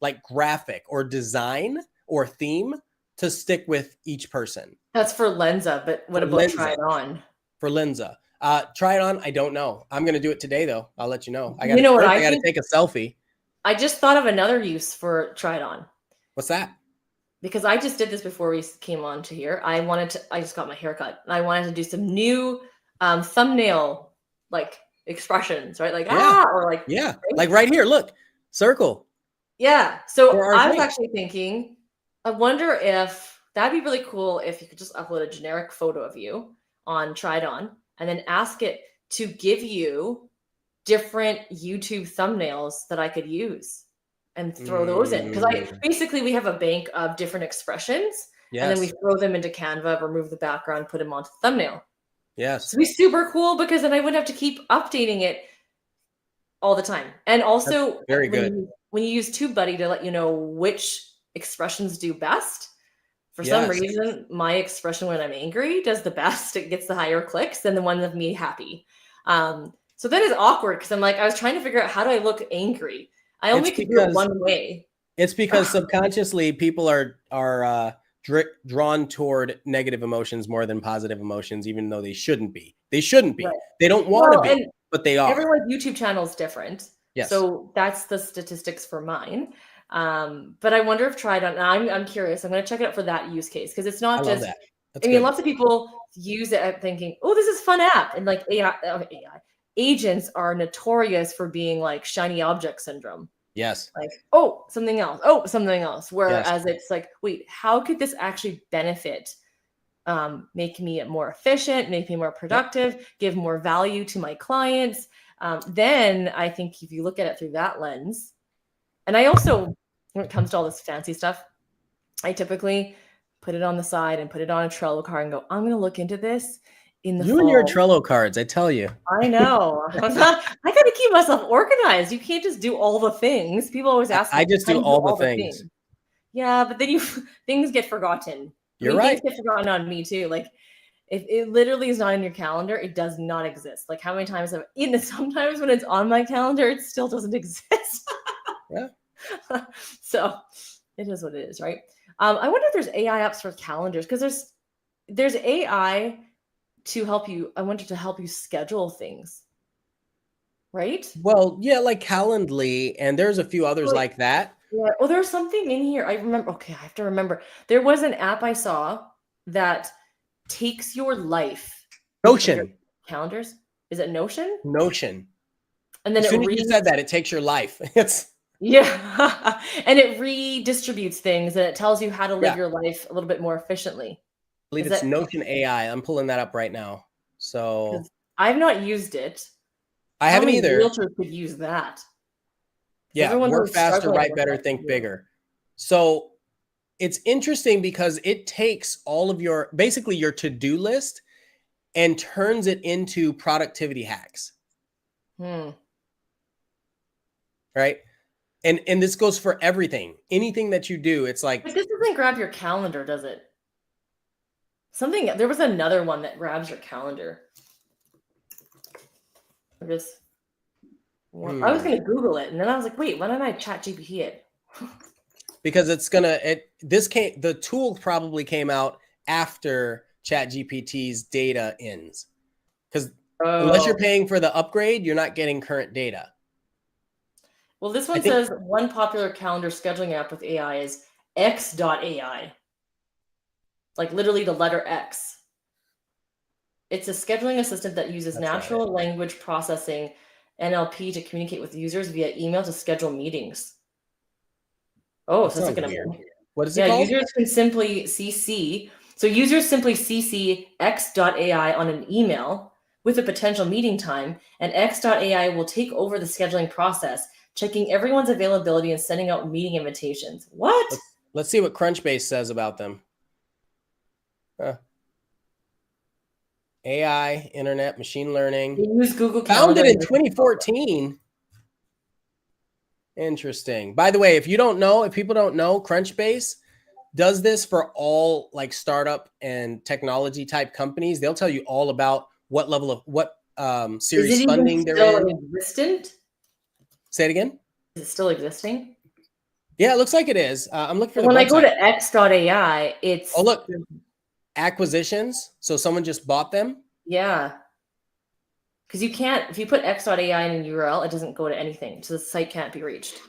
[SPEAKER 1] like graphic or design or theme to stick with each person.
[SPEAKER 2] That's for Lenza, but what
[SPEAKER 1] For
[SPEAKER 2] about
[SPEAKER 1] Lenza.
[SPEAKER 2] Try It On?
[SPEAKER 1] For Lenza. Try it on. I don't know. I'm going to do it today, though. I'll let you know. I got to take a selfie.
[SPEAKER 2] I just thought of another use for Try It On.
[SPEAKER 1] What's that?
[SPEAKER 2] Because I just did this before we came on to here. I just got my haircut, and I wanted to do some new thumbnail like expressions, right? Like or like
[SPEAKER 1] right? Like right here. Look, circle.
[SPEAKER 2] Yeah. So I was
[SPEAKER 1] link.
[SPEAKER 2] actually thinking, I wonder if that'd be really cool if you could just upload a generic photo of you on Try It On, and then ask it to give you different YouTube thumbnails that I could use and throw those in. Because we have a bank of different expressions, and then we throw them into Canva, remove the background, put them onto the thumbnail.
[SPEAKER 1] Yes.
[SPEAKER 2] So it'd be super cool, because then I wouldn't have to keep updating it all the time. And also,
[SPEAKER 1] that's very good.
[SPEAKER 2] When you use TubeBuddy to let you know which expressions do best, for some reason, my expression when I'm angry does the best. It gets the higher clicks than the one of me happy. So that is awkward, because I'm like, I was trying to figure out, how do I look angry? I only could do it one way.
[SPEAKER 1] It's because subconsciously people are drawn toward negative emotions more than positive emotions, even though they shouldn't be. They shouldn't be. Right. They don't want to be, but they are.
[SPEAKER 2] Everyone's YouTube channel is different.
[SPEAKER 1] Yes.
[SPEAKER 2] So that's the statistics for mine. But I wonder if Try It On. I'm curious. I'm going to check it out for that use case, because it's not just. I mean, lots of people use it thinking, "Oh, this is a fun app," and like AI agents are notorious for being like shiny object syndrome.
[SPEAKER 1] Yes.
[SPEAKER 2] Like, oh, something else. Oh, something else. Whereas it's like, wait, how could this actually benefit? Make me more efficient, make me more productive, give more value to my clients. Then I think if you look at it through that lens, and I also, when it comes to all this fancy stuff, I typically put it on the side and put it on a Trello card and go, I'm going to look into this in the fall.
[SPEAKER 1] And your Trello cards, I tell you.
[SPEAKER 2] I know. I got to keep myself organized. You can't just do all the things. People always ask me.
[SPEAKER 1] I just do all the things.
[SPEAKER 2] Yeah, but then things get forgotten.
[SPEAKER 1] You're right.
[SPEAKER 2] Things get forgotten on me too. Like, if it literally is not in your calendar, it does not exist. Like, how many times have sometimes when it's on my calendar, it still doesn't exist.
[SPEAKER 1] Yeah.
[SPEAKER 2] So it is what it is, right? I wonder if there's AI apps for calendars, because there's AI to help you. I wanted to help you schedule things, right?
[SPEAKER 1] Well, yeah, like Calendly, and there's a few others like that.
[SPEAKER 2] Yeah. Oh, there's something in here. I remember. Okay, I have to remember. There was an app I saw that takes your life.
[SPEAKER 1] Notion.
[SPEAKER 2] Your calendars. Is it Notion?
[SPEAKER 1] Notion.
[SPEAKER 2] And then
[SPEAKER 1] as soon as you said that, it takes your life.
[SPEAKER 2] Yeah. And it redistributes things, and it tells you how to live your life a little bit more efficiently.
[SPEAKER 1] I believe it's Notion AI. I'm pulling that up right now. So
[SPEAKER 2] I've not used it.
[SPEAKER 1] I haven't either.
[SPEAKER 2] Realtors could use that.
[SPEAKER 1] Yeah, work faster, write better, think bigger. So it's interesting because it takes all of your, basically your to-do list and turns it into productivity hacks. Right? And this goes for everything. Anything that you do, it's like.
[SPEAKER 2] But this doesn't grab your calendar, does it? There was another one that grabs your calendar. I was going to Google it, and then I was like, wait, why don't I chat GPT it?
[SPEAKER 1] Because the tool probably came out after ChatGPT's data ends. Because unless you're paying for the upgrade, you're not getting current data.
[SPEAKER 2] Well, this one says one popular calendar scheduling app with AI is X.AI. Like literally the letter X. It's a scheduling assistant that uses natural language processing, NLP, to communicate with users via email to schedule meetings. Oh, so that's like
[SPEAKER 1] what is it called?
[SPEAKER 2] Users can simply CC. So users simply CC X.AI on an email with a potential meeting time, and X.AI will take over the scheduling process, checking everyone's availability and sending out meeting invitations. What?
[SPEAKER 1] Let's see what Crunchbase says about them. AI, internet, machine learning.
[SPEAKER 2] They use Google Calendar.
[SPEAKER 1] Founded in 2014. Interesting. By the way, if people don't know, Crunchbase does this for all like startup and technology type companies. They'll tell you all about what level of series funding they're in.
[SPEAKER 2] Existent?
[SPEAKER 1] Say it again.
[SPEAKER 2] Is it still existing?
[SPEAKER 1] Yeah, it looks like it is. I'm looking for the
[SPEAKER 2] website.
[SPEAKER 1] I
[SPEAKER 2] go to X.AI, it's
[SPEAKER 1] look, acquisitions. So someone just bought them.
[SPEAKER 2] Yeah. Because you can't, if you put X.AI in a URL, it doesn't go to anything. So the site can't be reached.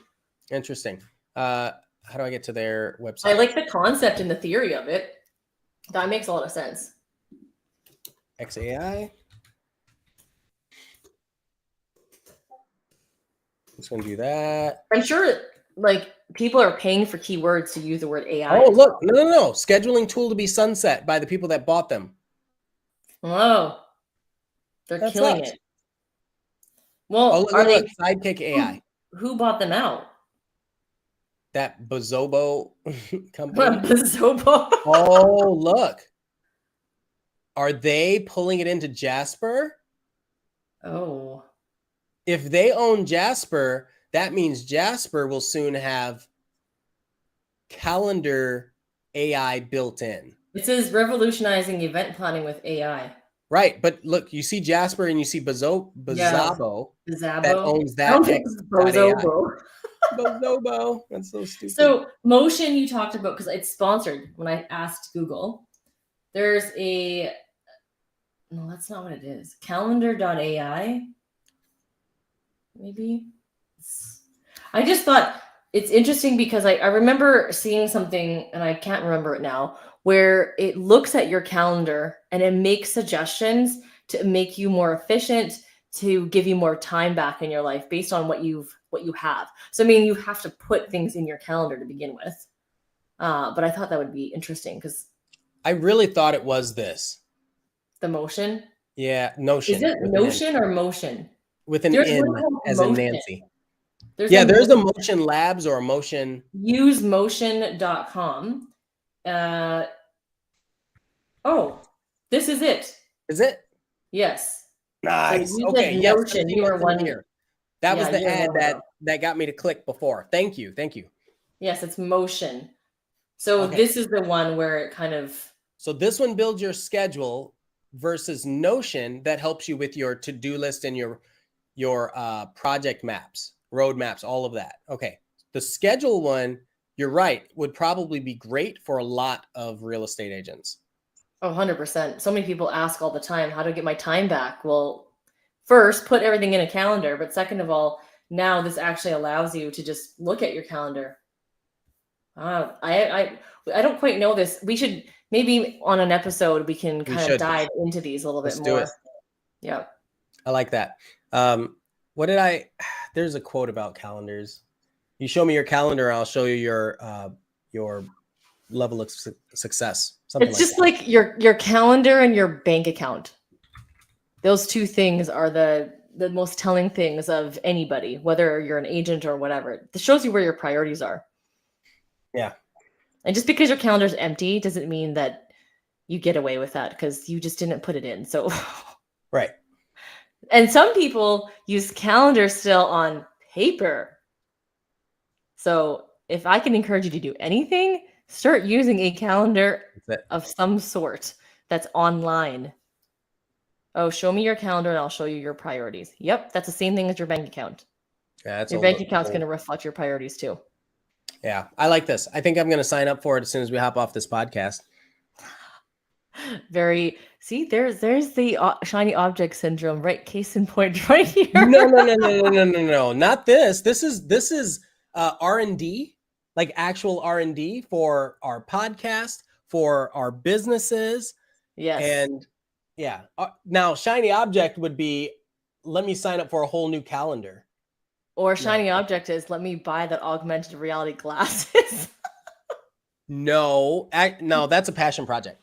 [SPEAKER 1] Interesting. How do I get to their website?
[SPEAKER 2] I like the concept and the theory of it. That makes a lot of sense.
[SPEAKER 1] XAI. Just going to do that.
[SPEAKER 2] I'm sure like people are paying for keywords to use the word AI.
[SPEAKER 1] Oh, look. No. Scheduling tool to be sunset by the people that bought them.
[SPEAKER 2] Oh. They're killing it. Well,
[SPEAKER 1] look, Sidekick AI.
[SPEAKER 2] Who bought them out?
[SPEAKER 1] That Bozobo company.
[SPEAKER 2] Bozobo.
[SPEAKER 1] Oh, look. Are they pulling it into Jasper?
[SPEAKER 2] Oh.
[SPEAKER 1] If they own Jasper, that means Jasper will soon have calendar AI built in.
[SPEAKER 2] It says revolutionizing event planning with AI.
[SPEAKER 1] Right, but look, you see Jasper and you see Bozobo that owns that.
[SPEAKER 2] Bozobo.
[SPEAKER 1] Bozobo. That's so stupid.
[SPEAKER 2] So Motion you talked about, because it's sponsored when I asked Google. There's no, that's not what it is. Calendar.ai. Maybe. I just thought it's interesting because I remember seeing something, and I can't remember it now, where it looks at your calendar and it makes suggestions to make you more efficient, to give you more time back in your life based on what you have. So, I mean, you have to put things in your calendar to begin with. But I thought that would be interesting because
[SPEAKER 1] I really thought it was this.
[SPEAKER 2] The Motion?
[SPEAKER 1] Yeah, Notion.
[SPEAKER 2] Is it Notion or Motion?
[SPEAKER 1] With an N as in Nancy. There's a Motion Labs or a Motion.
[SPEAKER 2] Usemotion.com. Oh, this is it.
[SPEAKER 1] Is it?
[SPEAKER 2] Yes.
[SPEAKER 1] Nice.
[SPEAKER 2] So
[SPEAKER 1] okay.
[SPEAKER 2] Notion. You were one
[SPEAKER 1] here. That was the ad that got me to click before. Thank you.
[SPEAKER 2] Yes, it's Motion. So this is the one where it kind of.
[SPEAKER 1] So this one builds your schedule versus Notion that helps you with your to-do list and your project maps, road maps, all of that. Okay. The schedule one, you're right, would probably be great for a lot of real estate agents.
[SPEAKER 2] Oh, 100%. So many people ask all the time, how do I get my time back? Well, first, put everything in a calendar. But second of all, now this actually allows you to just look at your calendar. I don't quite know this. We should maybe on an episode, we can kind of dive into these a little bit more. Yeah.
[SPEAKER 1] I like that. There's a quote about calendars. You show me your calendar, I'll show you your level of success.
[SPEAKER 2] It's just like your calendar and your bank account. Those two things are the most telling things of anybody, whether you're an agent or whatever. It shows you where your priorities are.
[SPEAKER 1] Yeah.
[SPEAKER 2] And just because your calendar is empty doesn't mean that you get away with that because you just didn't put it in. So,
[SPEAKER 1] right.
[SPEAKER 2] And some people use calendar still on paper. So if I can encourage you to do anything, start using a calendar of some sort that's online. Oh, show me your calendar and I'll show you your priorities. Yep, that's the same thing as your bank account.
[SPEAKER 1] Yeah, that's
[SPEAKER 2] your bank account's going to reflect your priorities too.
[SPEAKER 1] Yeah, I like this. I think I'm going to sign up for it as soon as we hop off this podcast.
[SPEAKER 2] See, there's the shiny object syndrome, right? Case in point right here.
[SPEAKER 1] No, not this. This is R&D, like actual R&D for our podcast, for our businesses.
[SPEAKER 2] Yes.
[SPEAKER 1] And yeah, now shiny object would be, let me sign up for a whole new calendar.
[SPEAKER 2] Or shiny object is, let me buy that augmented reality glasses.
[SPEAKER 1] No, that's a passion project.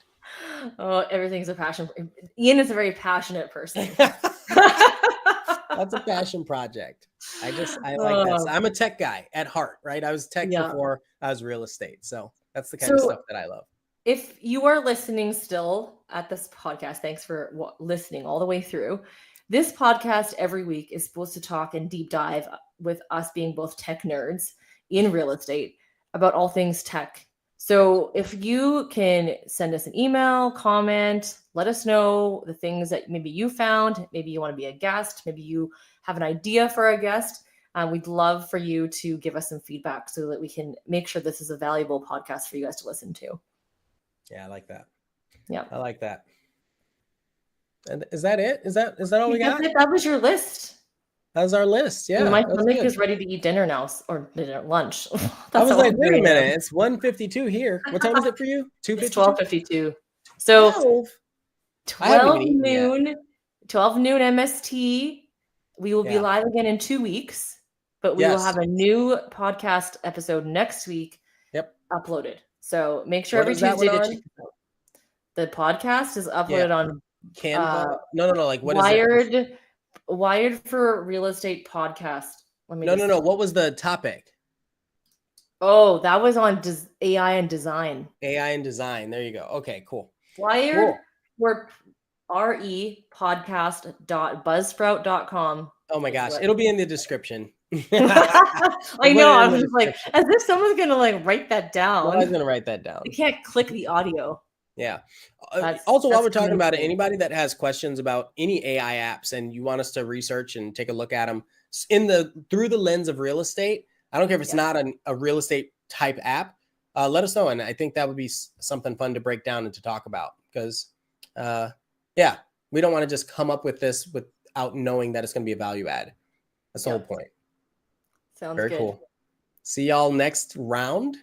[SPEAKER 2] Oh, everything's a passion. Ian is a very passionate person.
[SPEAKER 1] That's a passion project. I like that. I'm a tech guy at heart, right? I was tech before I was real estate. So that's the kind of stuff that I love.
[SPEAKER 2] If you are listening still at this podcast, thanks for listening all the way through. This podcast every week is supposed to talk and deep dive with us being both tech nerds in real estate about all things tech. So if you can send us an email, comment, let us know the things that maybe you found, maybe you want to be a guest, maybe you have an idea for a guest. We'd love for you to give us some feedback so that we can make sure this is a valuable podcast for you guys to listen to.
[SPEAKER 1] Yeah, I like that.
[SPEAKER 2] Yeah.
[SPEAKER 1] I like that. And is that it? Is that all we got?
[SPEAKER 2] That was your list.
[SPEAKER 1] That was our list. Yeah.
[SPEAKER 2] My stomach is ready to eat dinner now, or lunch.
[SPEAKER 1] I was like, wait a minute. It's 1:52 here. What time is it for you? 2:52?
[SPEAKER 2] It's 12:52. So 12 noon MST. We will be live again in 2 weeks, but we will have a new podcast episode next week.
[SPEAKER 1] Yep.
[SPEAKER 2] Uploaded. So make sure every Tuesday to check it out. The podcast is uploaded on
[SPEAKER 1] Canva. No. Like what
[SPEAKER 2] Wired, is it? Wired for Real Estate Podcast.
[SPEAKER 1] No. What was the topic?
[SPEAKER 2] Oh, that was on AI and design.
[SPEAKER 1] AI and design. There you go. Okay, cool.
[SPEAKER 2] Wired or repodcast.buzzsprout.com.
[SPEAKER 1] Oh my gosh. It'll be in the description.
[SPEAKER 2] I know. I was just like, as if someone's going to like write that down.
[SPEAKER 1] I was going to write that down.
[SPEAKER 2] You can't click the audio.
[SPEAKER 1] Yeah. Also, while we're talking about it, anybody that has questions about any AI apps and you want us to research and take a look at them through the lens of real estate, I don't care if it's not a real estate type app, let us know. And I think that would be something fun to break down and to talk about because, we don't want to just come up with this without knowing that it's going to be a value add. That's the whole point.
[SPEAKER 2] Sounds
[SPEAKER 1] very
[SPEAKER 2] good.
[SPEAKER 1] Cool. See y'all next go round.